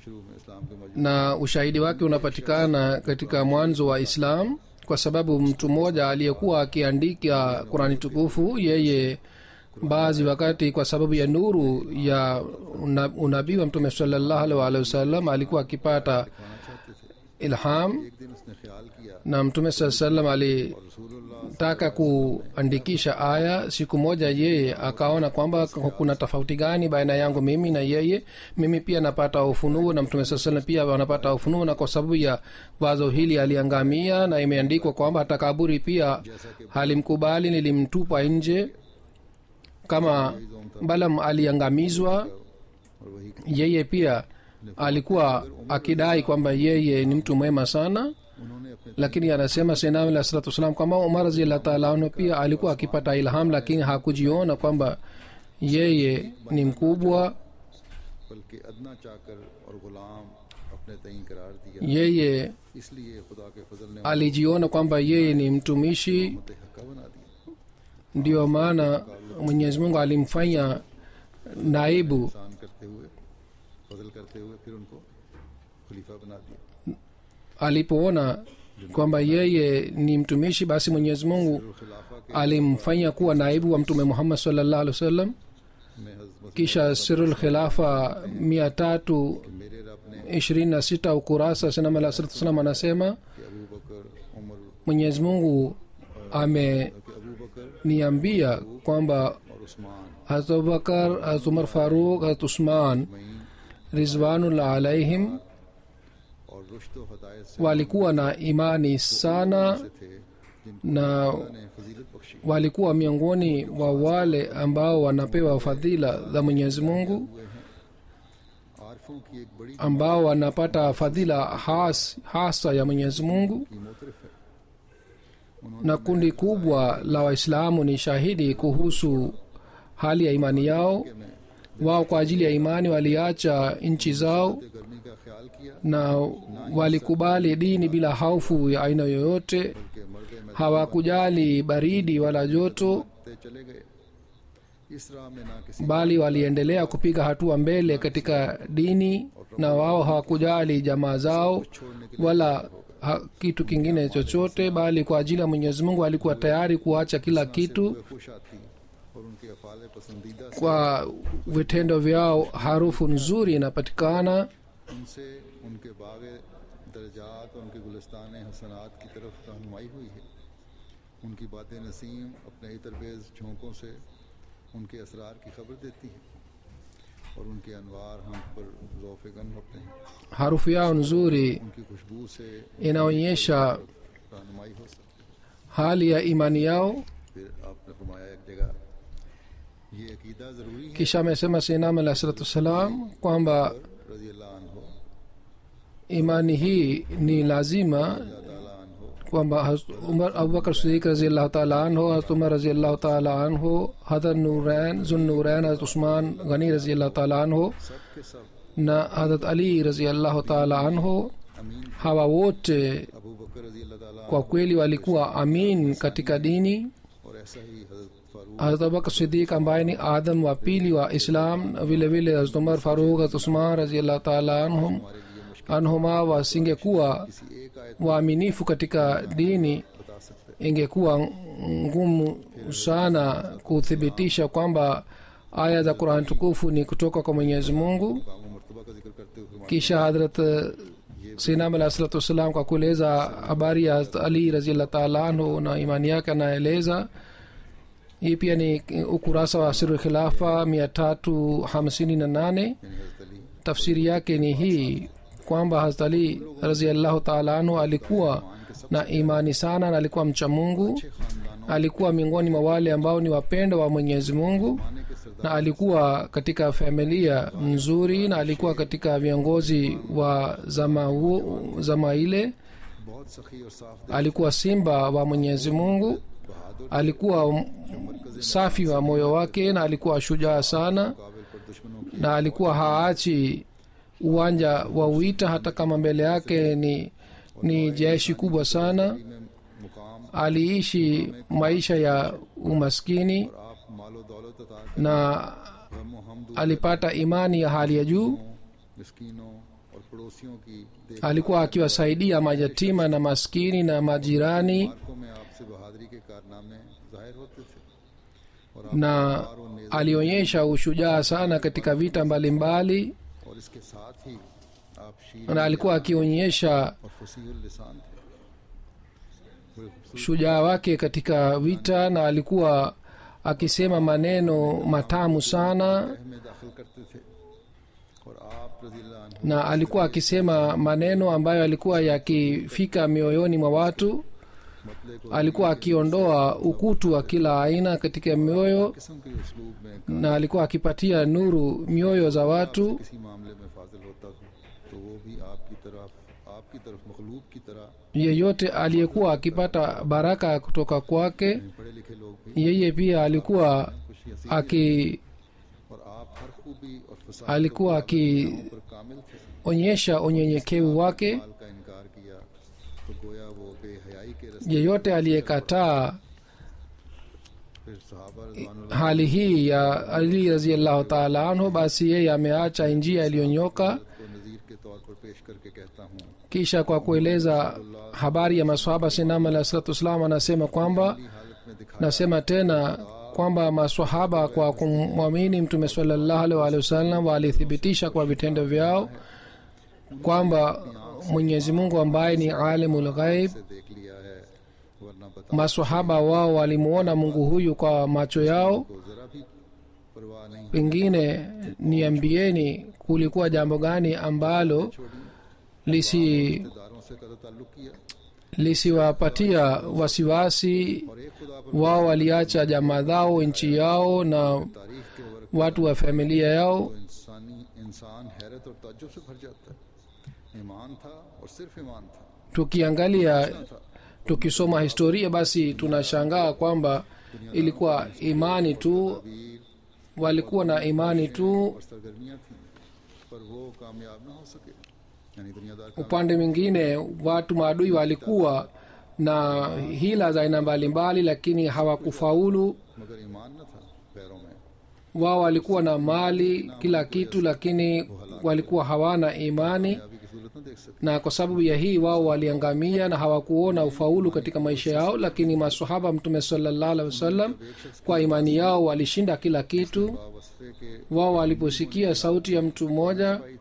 शुरू में इस्लाम के मौजूद Na ushahidi wake unapatikana katika mwanzo wa Islam, kwa sababu mtu mmoja aliyekuwa akiandika Qurani tukufu, yeye baadhi wakati kwa sababu ya nuru ya unabii wa Mtume sallallahu alaihi wasallam alikuwa akipata ilham, एक दिन उसने ख्याल किया na Mtume sallallahu alaihi wasallam रसूलुल्लाह taka kuandikisha aya. Siku moja yeye akaona kwamba kuna tofauti gani baina yangu mimi na yeye. Mimi pia napata ufunuo na mtume saa salam pia wanapata ufunuo, na kwa sababu ya wazo hili aliangamia. Na imeandikwa kwamba hata kaburi pia halimkubali, nilimtupa nje. Kama Balam aliangamizwa, और वही yeye pia alikuwa akidai kwamba yeye ni mtu mwema sana, उन्होंने अपने lakini anasema Sayyidina Ali sallallahu wasallam kwamba Umar radhiyallahu ta'ala anhu pia alikuwa akipata ilham, lakini hakujiona kwamba yeye ni mkubwa. बल्कि अदना चाकर और गुलाम अपने तईं करार दिया, Yeye इसलिए खुदा के फजल ने alijiona kwamba yeye ni mtumishi, उम्मत हक्का बना दिया। ndio maana Mwenyezi Mungu alimfanya naibu. एहसान करते हुए फजल करते हुए फिर उनको खलीफा बना दिया। Alipoona kwamba yeye ni mtumishi, basi Mwenyezi Mungu खिलाफा के alimfanya kuwa naibu wa Mtume Muhammad sallallahu alaihi wasallam. में हजरत Kisha Sirul Khilafa 326 मेरे रब ने ukurasa, Sayyidina Ali sallallahu wasallam anasema कि अबू बकर उमर Mwenyezi Mungu ameniambia कि अबू बकर kwamba और Usman Hazrat Abubakar, Hazrat Umar Farooq, Hazrat Usman मईन rizwanullah alaihim और रुश्द व हदायत से walikuwa na imani sana, से थे जिनको na ने फजीलत Bakshi walikuwa miongoni wa wale ambao wanapewa fadhila za Mwenyezi Mungu, हुए हैं। आरफों की एक बड़ी ambao wanapata fadhila hasa ya Mwenyezi Mungu. की मोतरफ है। उन्होंने Na kundi kubwa la Waislamu ni shahidi kuhusu hali ya imani yao. कि मैं Wao kwa ajili ya imani waliacha nchi zao गर्मी का ख्याल किया, na walikubali dini bila hofu ya aina yoyote. बल्कि मर गए मैं Hawakujali baridi wala joto, चले गए। इस राह में ना किसी bali waliendelea kupiga hatua mbele katika dini, na wao hawakujali jamaa zao छोड़ने के wala kitu kingine chochote, bali kwa ajili ya Mwenyezi Mungu alikuwa tayari kuacha kila kitu. लिए खुश आती और उनके अफाल पसंदीदा से Kwa vitendo vyao harufu nzuri inapatikana, उनसे उनके बाग दर्जात और उनके गुलिस्तान हसनात की तरफ रहनुमाई हुई है। उनकी बातें नसीम अपने तरबेज झोंकों से उनके असरार की खबर देती हैं और उनके अनवार हम पर ज़ौफ़-ए-गन होते हैं। harufu yao nzuri उनकी खुशबू से inaonyesha रहनुमाई हो सकती है। hali ya imani yao. फिर आपने फरमाया एक जगह ये अकीदा ज़रूरी है Kisha amesema Sayyidina Ali alayhi salatu wassalam kwamba रज़ी अल्लाह अन्हो imani hii ni lazima, ताला अन्हो kwamba Umar Abubakar Siddiq radhiyallahu ta'ala anhu, Hazrat Umar radhiyallahu ta'ala anhu, Hazrat Nurain Zunnurain, Hazrat Usman Ghani radhiyallahu ta'ala anhu सब के सब na Hazrat Ali radhiyallahu ta'ala anhu, अमीन hawa wote Abu बकर रज़ी अल्लाह ताला kwa kweli walikuwa amin katika dini. और ऐसा ही हज़रत Farooq Hazrat Abubakar Siddiq ambaye ni Adam wa pili wa Islam, na vile vile Hazrat Umar Farooq, Hazrat Usman radhiyallahu ta'ala anhum हमारे लिए मुश्किल anhuma wasingekuwa किसी एक आयत waaminifu katika dini, बता सकते ingekuwa ngumu sana kuthibitisha kwamba aya za Qur'an tukufu ni kutoka kwa Mwenyezi Mungu. मकाम मर्तबा का जिक्र करते हुए फरमाया, Kisha Hadrat Sayyidina Ali alayhi salatu wassalam kwa kueleza habari ya Hazrat Ali radhiyallahu ta'ala anhu na imani yake anaeleza. Hii pia ni ukurasa wa Sirul Khilafa 358. यानी हज़रत Ali Tafsiri yake ni hii kwamba Hazrat Ali radhiyallahu ta'ala anhu alikuwa na imani sana na alikuwa mcha Mungu, खानदानों alikuwa miongoni mwa wale ambao ni wapendwa wa Mwenyezi Mungu, माने के सरदार na alikuwa katika familia nzuri, na alikuwa katika viongozi wa zama ile. बहुत सखी और साफ Alikuwa simba wa Mwenyezi Mungu, बहादुर alikuwa safi wa moyo wake, na alikuwa shujaa sana, काबिल पर दुश्मनों की na alikuwa haachi uwanja wa vita hata kama mbele yake ni jeshi kubwa sana. में मुकाम Aliishi maisha ya umaskini और आप मालो दौलत अता na गम हम alipata imani ya hali ya juu. मिस्कीनों और पड़ोसियों की Alikuwa akiwasaidia mayatima na maskini na majirani, देखभाल में आपसे बहादुरी के कारनामे जाहिर होते थे और आप na alionyesha ushujaa sana katika vita mbalimbali, और इसके साथ ही आप शीर na alikuwa akionyesha और फसीहुल लिसान थे। बड़े खूबसूरत shujaa wake katika vita, na alikuwa akisema maneno matamu sana, में दाखिल करते थे और आप रज़ी अल्लाह अन्हु na alikuwa akisema maneno ambayo alikuwa yakifika mioyoni mwa watu. मतले को Alikuwa akiondoa ukutu wa kila aina katika mioyo, किस्म के उसलूब में na alikuwa akipatia nuru mioyo za watu. किसी मामले में फाजिल होता था तो वो भी आपकी तरफ मखलूक की तरह Yeyote aliyekuwa akipata baraka kutoka kwake, पढ़े लिखे लोग भी yeye pia alikuwa खुशी हंसी aki और आप हर खूबी और फसाद alikuwa पर कामिल थे akionyesha unyenyekevu wake. माल का इनकार किया तो गोया वो बेहयाई के रस्ते Yeyote aliyekataa फिर सहाबा रज़वानुल्लाह hali hii ya Ali radhiallahu ta'ala anhu, basi yeye ameacha njia iliyonyoka. को नज़ीर के तौर पर पेश करके कहता हूँ Kisha kwa kueleza habari ya maswahaba, Sayyidina alayhi salatu wasallam anasema kwamba, हालत में दिखा nasema tena kwamba maswahaba kwa kumwamini mtume sallallahu alaihi wasallam walithibitisha kwa vitendo vyao kwamba Mwenyezi Mungu ambaye ni alimul ghaib, से देख लिया है वरना बता maswahaba wao walimuona Mungu huyu kwa macho yao. को जरा भी परवाह नहीं Pengine niambieni kulikuwa jambo gani ambalo रिश्तेदारों से कदा ताल्लुक किया lisiwapatia wasiwasi. और एक खुदा पर Wao waliacha jamaa zao, nchi yao na तारीफ के work watu wa familia yao. इंसान हैरत और ताज्जुब से भर जाता है ईमान था और सिर्फ ईमान था Tukiangalia, tukisoma historia, basi tunashangaa kwamba ilikuwa imani tu, वीर walikuwa na imani tu. और सरगर्मियां थी पर वो कामयाब ना हो सके यानी दुनियादार Upande mwingine watu maadui walikuwa na hila za aina mbalimbali, lakini hawakufaulu. मगर ईमान न था पैरों में Wao walikuwa na mali, kila kitu, lakini walikuwa hawana imani, अभी की सूरत न देख सके na kwa sababu ya hii wao waliangamia na hawakuona ufaulu katika maisha yao. Lakini maswahaba mtume sallallahu alaihi wasallam kwa imani yao walishinda kila kitu. वस्फे के Wao waliposikia sauti ya mtu mmoja आई थी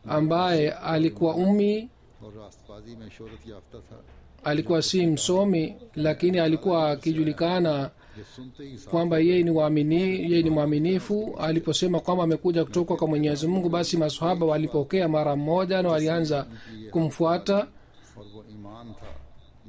ambaye alikuwa ummi, और रास्तबाजी में शोहरत याफ्ता था alikuwa si msomi, lakini alikuwa akijulikana ये सुनते ही kwamba yeye ni mwaminifu. Aliposema kwamba amekuja kutoka kwa Mwenyezi Mungu, basi maswahaba walipokea mara moja na walianza kumfuata. और वो ईमान था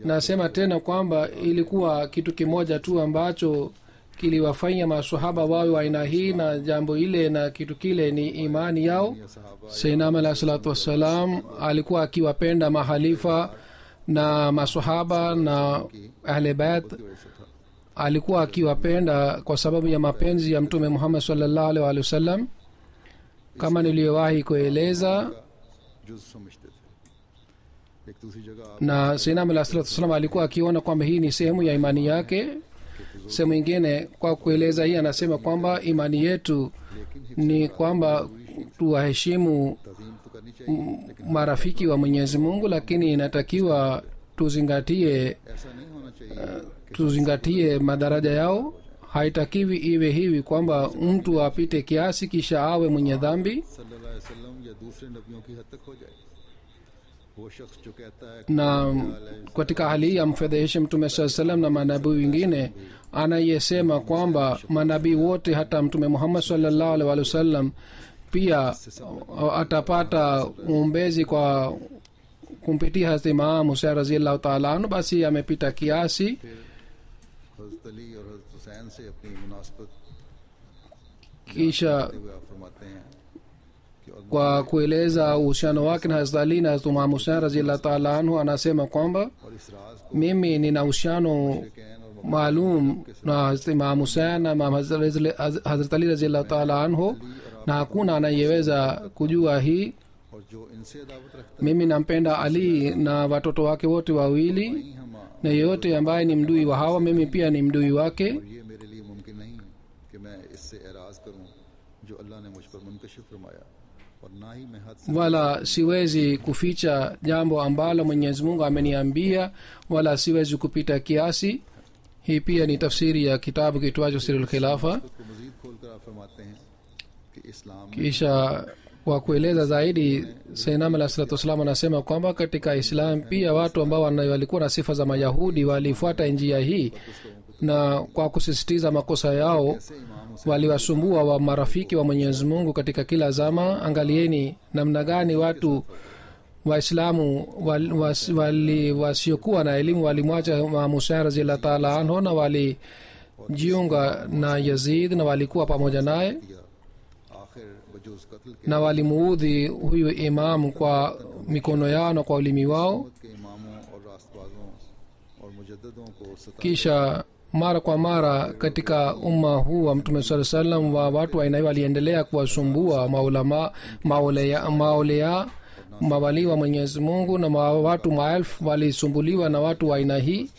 Nasema tena kwamba ilikuwa kitu kimoja tu ambacho kiliwafanya maswahaba wawe wa aina hii, na jambo ile na kitu kile ni imani yao. या सहाबा Sayyidina alayhi salatu wassalam alikuwa akiwapenda mahalifa na maswahaba na ahli bait. की वजह से था Alikuwa akiwapenda kwa sababu ya mapenzi ya mtume Muhammad sallallahu alaihi wasallam, kama niliyowahi kueleza. जुज समझते थे एक दूसरी जगह Na Sayyidina alayhi salatu wassalam alikuwa akiona kwamba hii ni sehemu ya imani yake. Sehemu ingine kwa kueleza hii anasema kwamba imani yetu ni kwamba tuwaheshimu तज़ीम तो करनी चाहिए marafiki wa Mwenyezi Mungu, lakini inatakiwa tuzingatie ऐसा नहीं होना चाहिए tuzingatie madaraja yao. Haitakiwi iwe hivi kwamba mtu apite kiasi kisha awe mwenye dhambi. सल्लल्लाहु अलैहि वसल्लम या दूसरे नबियों की हद तक हो जाए वो शख्स जो कहता है Na katika hali hii amfedheheshe mtume saa salam na manabii wengine, anayesema kwamba manabii wote hata mtume Muhammad sallallahu alaihi wasallam pia atapata uombezi kwa kumpitia Hazrat Imam Husain radhiyallahu ta'ala anhu, basi amepita kiasi. हज़रत अली और हज़रत हुसैन से अपनी मुनासबत Kisha करते हुए आप फरमाते हैं कि और kwa kueleza uhusiano wake na Hazrat Ali na Hazrat Imam Husain radhiyallahu ta'ala anhu, anasema kwamba और इस राज को mimi nina uhusiano कैन और maalum na Hazrat Imam Husain na Imam Hazrat Ali radhiyallahu ta'ala anhu, na hakuna anayeweza kujua hii. और जो इनसे दावत रखता Mimi nampenda Ali na watoto wake wote wawili, है हम na yeyote ambaye ni mdui wa hawa, mimi pia ni mdui wake. और ये मेरे लिए मुमकिन नहीं कि मैं इससे एराज करूं जो अल्लाह ने मुझ पर मुनकशिफ फरमाया और ना ही मैं हद से Wala siwezi kuficha jambo ambalo Mwenyezi Mungu ameniambia, wala siwezi kupita kiasi. Hii pia ni tafsiri ya kitabu kitwacho Sirul Khilafa. को मजीद खोल कर आप फरमाते हैं कि इस्लाम में Kisha wa kueleza zaidi, Sayyidina alayhi salatu wasallam anasema kwamba katika Islam pia watu ambao walikuwa na sifa za Mayahudi walifuata njia hii, na kwa kusisitiza makosa yao waliwasumbua wa marafiki wa Mwenyezi Mungu katika kila zama. Angalieni namna gani watu Waislamu wasiokuwa na elimu walimwacha Imam Hussein radhiyallahu ta'ala anhu na walijiunga na Yazid na walikuwa pamoja naye na walimuudhi huyu imamu kwa mikono yao na kwa ulimi wao. Kisha mara kwa mara katika umma huu wa Mtume sallallahu alaihi wasallam wa watu wa aina hii waliendelea kuwasumbua maulea mawali wa Mwenyezi Mungu, na watu maelfu walisumbuliwa na watu wa aina hii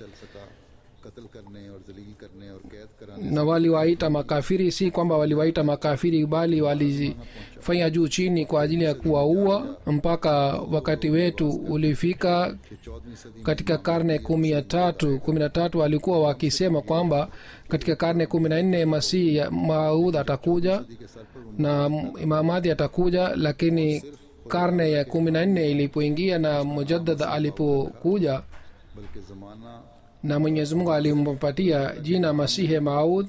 na waliwaita makafiri. Si kwamba waliwaita makafiri, bali walifanya juu chini kwa ajili ya kuwaua. Mpaka wakati wetu ulifika katika karne 13 walikuwa wakisema kwamba katika karne 14 Masihi Maud atakuja na Imam Mahdi atakuja, lakini karne ya 14 ilipoingia na Mujaddad alipokuja na Mwenyezi Mungu alimpatia jina Masihi Maud,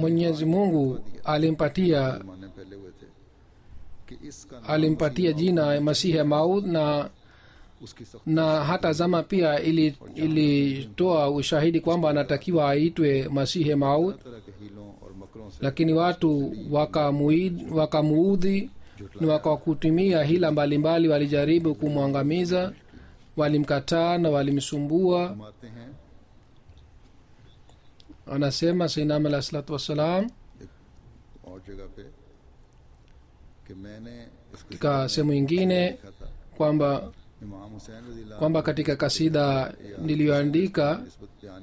Mwenyezi Mungu alimpatia jina Masihi Maud, na hata zama pia ilitoa ushahidi kwamba anatakiwa aitwe Masihi Maud, lakini watu wakamuudhi na wakakutumia hila mbalimbali, walijaribu kumwangamiza, walimkataa na walimsumbua. Anasema Sayyidina alayhi salatu wassalam katika sehemu nyingine kwamba katika kasida niliyoandika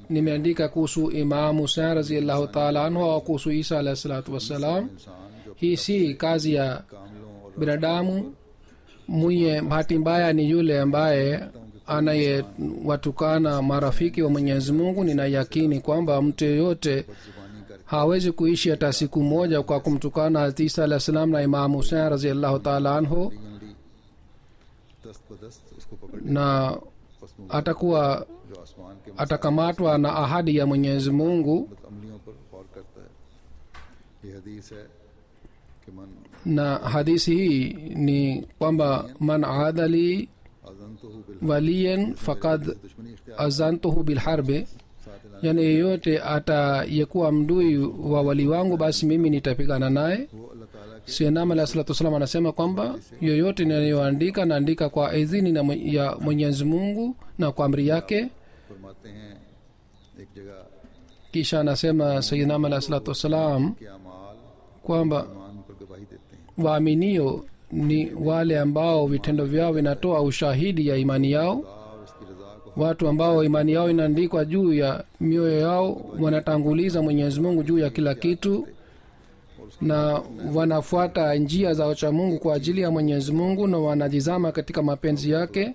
nimeandika kuhusu Imam Hussein radhiyallahu ta'ala anhu au kuhusu Isa alayhi salatu wassalam. Hii si kazi ya binadamu. Mwenye bahati mbaya ni yule ambaye anayewatukana marafiki wa Mwenyezi Mungu. Nina yakini kwamba mtu yeyote hawezi kuishi hata siku moja kwa kumtukana Isa alayhi salam na Imam Hussein radhiyallahu ta'ala anhu, na atakamatwa na ahadi ya Mwenyezi Mungu. Na hadisi hii ni kwamba man adali waliyan faqad azantuhu bilharbi, yani yeyote atayekuwa mdui wa wali wangu basi mimi nitapigana naye. Sayyidina alayhi salatu wasallam anasema kwamba yoyote ninayoandika naandika kwa idhini ya Mwenyezi Mungu na kwa amri yake. Kisha anasema Sayyidina alayhi salatu wasallam kwamba waaminio ni wale ambao vitendo vyao vinatoa ushahidi ya imani yao. Watu ambao imani yao inaandikwa juu ya mioyo yao wanatanguliza Mwenyezi Mungu juu ya kila kitu, na wanafuata njia za ucha Mungu kwa ajili ya Mwenyezi Mungu, na wanajizama katika mapenzi yake,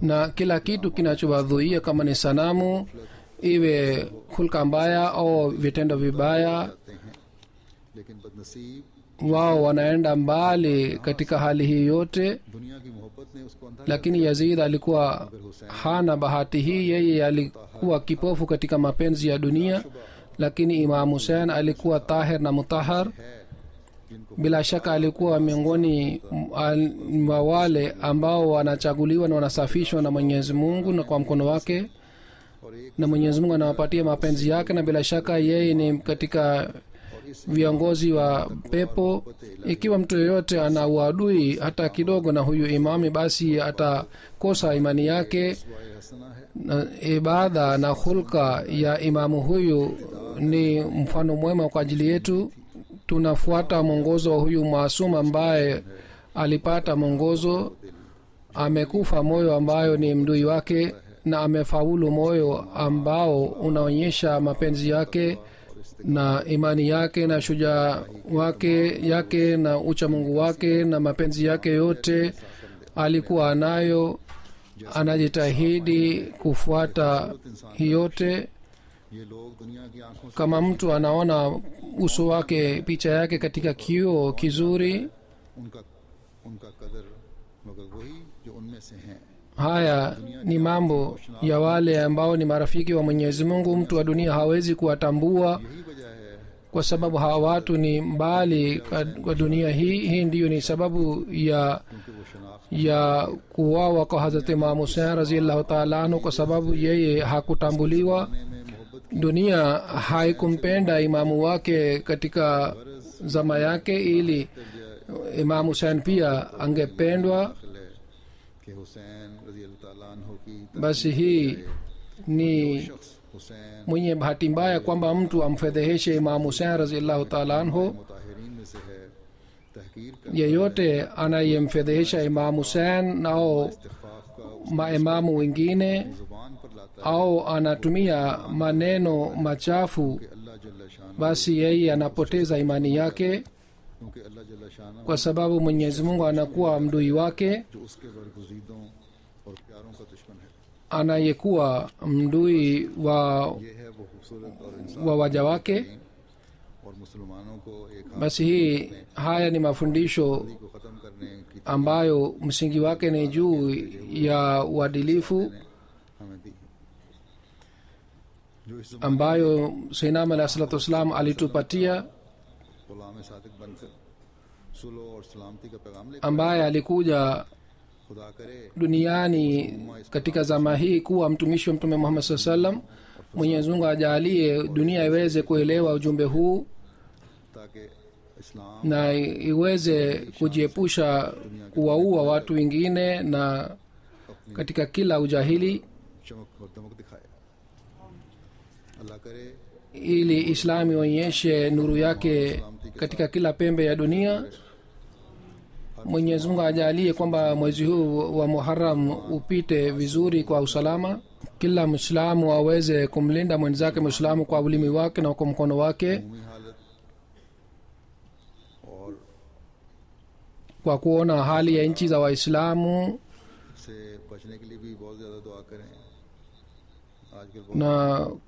na kila kitu kinachowadhuia kama ni sanamu, iwe hulka mbaya au vitendo vibaya, wao wanaenda mbali katika hali hii yote. Lakini Yazid alikuwa hana bahati hii, yeye alikuwa kipofu katika mapenzi ya dunia, lakini Imam Hussein alikuwa tahir na mutahhar. Bila shaka alikuwa miongoni mwa wale ambao wanachaguliwa na wanasafishwa na Mwenyezi Mungu na kwa mkono wake, na Mwenyezi Mungu anawapatia mapenzi yake, na bila shaka yeye ni katika viongozi wa pepo. Ikiwa mtu yeyote ana uadui hata kidogo na huyu imami, basi atakosa imani yake. Na ibada na hulka ya imamu huyu ni mfano mwema kwa ajili yetu. Tunafuata mwongozo wa huyu maasum ambaye alipata mwongozo, amekufa moyo ambayo ni mdui wake, na amefaulu moyo ambao unaonyesha mapenzi yake na imani yake na shujaa yake na ucha Mungu wake na mapenzi yake yote alikuwa anayo. Anajitahidi kufuata yote, ये लोग दुनिया की आंखों से kama mtu anaona uso wake picha yake katika kioo kizuri, उनका उनका कदर मगर वही जो उनमें से हैं। haya ni mambo ya wale ambao ni marafiki wa Mwenyezi Mungu. Mtu wa dunia hawezi kuwatambua यही वजह है kwa sababu hawa watu ni mbali kwa dunia hii. Hii ndiyo ni sababu ya क्योंकि वो शनाख्त ya kuwawa kwa Hazrat Imam Hussein radhiyallahu ta'ala anhu, kwa sababu yeye hakutambuliwa. में मोहब्बत Dunia haikumpenda imamu wake katika zama yake, ili Imam Hussein pia angependwa. है कि हुसैन रजी अल्लाह ताला अन्हु की Basi hii ni शख्स Hussain mwenye bahati mbaya kwamba mtu amfedheheshe Imam Hussein radhiyallahu ta'ala anhu. मुताहिरीन में से है। तहकीर का Yeyote anayemfedhehesha Imam Hussein au इस्तिग़फ़ाफ़ का maimamu wengine जुबान पर लाता है au anatumia maneno machafu, कि अल्लाह जल्ल शान, basi yeye anapoteza imani yake, क्योंकि अल्लाह जल्ल शान kwa sababu Mwenyezi Mungu anakuwa mdui wake. जो उसके बरगुज़ीदों और प्यारों का दुश्मन है। Anayekuwa mdui wa ये है वो खूबसूरत और इंसान wa waja wake. और मुसलमानों को एक Basi haya ni mafundisho हाथी को ख़त्म करने की ambayo msingi wake ni juu ya uadilifu, हमें दी है। जो इस ambayo Sayyidina alayhi salatu wasalam alitupatia, गुलाम सादिक बनकर सुलह और सलामती का पैगाम लेकर ambaye alikuja खुदा करे duniani katika zama hii kuwa mtumishi wa Mtume Muhammad sallallahu alaihi wasallam. Mwenyezi Mungu ajalie dunia iweze kuelewa ujumbe huu ताकि इस्लाम na iweze kujiepusha kuwaua watu wengine na katika kila ujahili, चमक और दमक दिखाए। अल्लाह करे ili Islamu ionyeshe nuru yake katika kila pembe ya dunia. Mwenyezi Mungu ajalie kwamba mwezi huu wa Muharram upite vizuri kwa usalama. Kila Muislamu aweze kumlinda mwenzake Muislamu kwa ulimi wake na kwa mkono wake, भूमि हालत और kwa kuona hali ya nchi za Waislamu से बचने के लिए भी बहुत ज़्यादा दुआ करें। आजकल बहुत na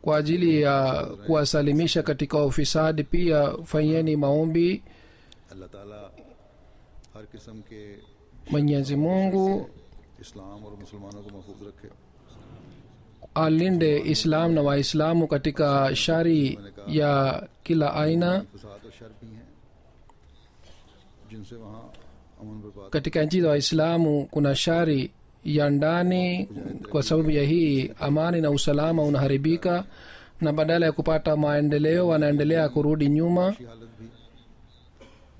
kwa ajili ya kuwasalimisha katika ufisadi pia fanyeni maombi. अल्लाह ताला हर किस्म के Mwenyezi Mungu इस्लाम और मुसलमानों को महफूज रखे। alinde Islam na Waislamu katika shari ya kila aina. फसाद और शर भी हैं जिनसे वहाँ अमन बर्बाद Katika nchi za Waislamu kuna shari ya ndani, kwa sababu ya hii amani na usalama unaharibika, na badala ya kupata maendeleo wanaendelea kurudi nyuma, की हालत भी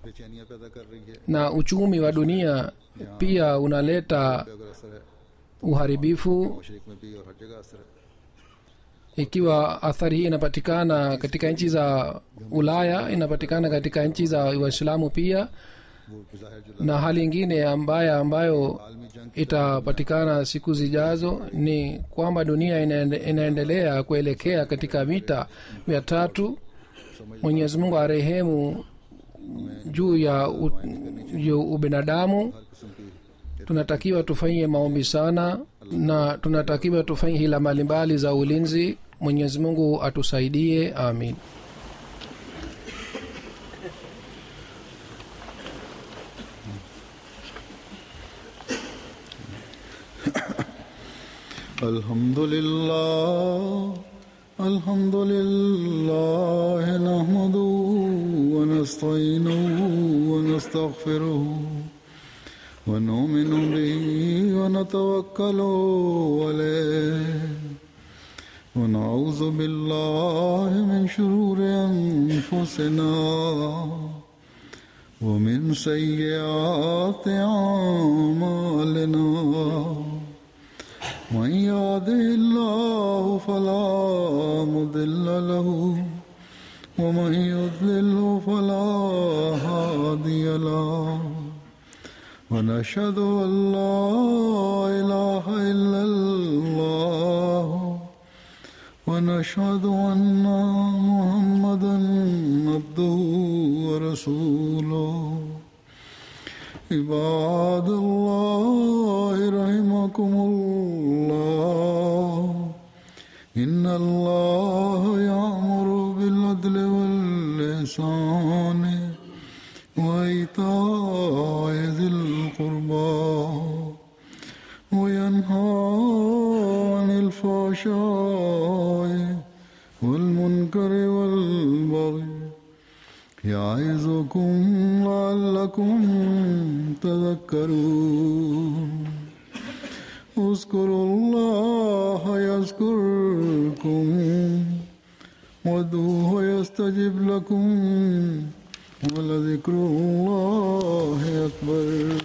बेचैनियाँ पैदा कर रही है। na uchumi wa dunia pia unaleta पे अगर असर है uharibifu. मशरिक में भी और हर जगह असर है। Ikiwa athari hii inapatikana katika nchi za Ulaya, inapatikana katika nchi za Waislamu pia, वो बज़ाहिर जो na hali ingine ambayo आलमी जंग itapatikana siku zijazo ni kwamba dunia inaendelea kuelekea katika vita vya tatu. Mwenyezi Mungu arehemu juu ya ubinadamu. हर किस्म की Tunatakiwa tufanye maombi sana, na tunatakiwa tufanye hila mbalimbali za ulinzi. Mwenyezi Mungu atusaidie, amin. الحمد لله نحمده ونستعينه ونستغفره ونؤمن به ونتوكل عليه ونعوذ بالله من شرور أنفسنا ومن سيئات أعمالنا من يهده الله فلا مضل له ومن يضلل فلا هادي له ونشهد أن لا إله إلا الله ونشهد أن محمدا عبده ورسوله عباد الله رحمكم الله إن الله والبغي يعظكم لعلكم تذكرون اذكروا الله يذكركم وادعوه يستجب لكم ولذكر الله أكبر.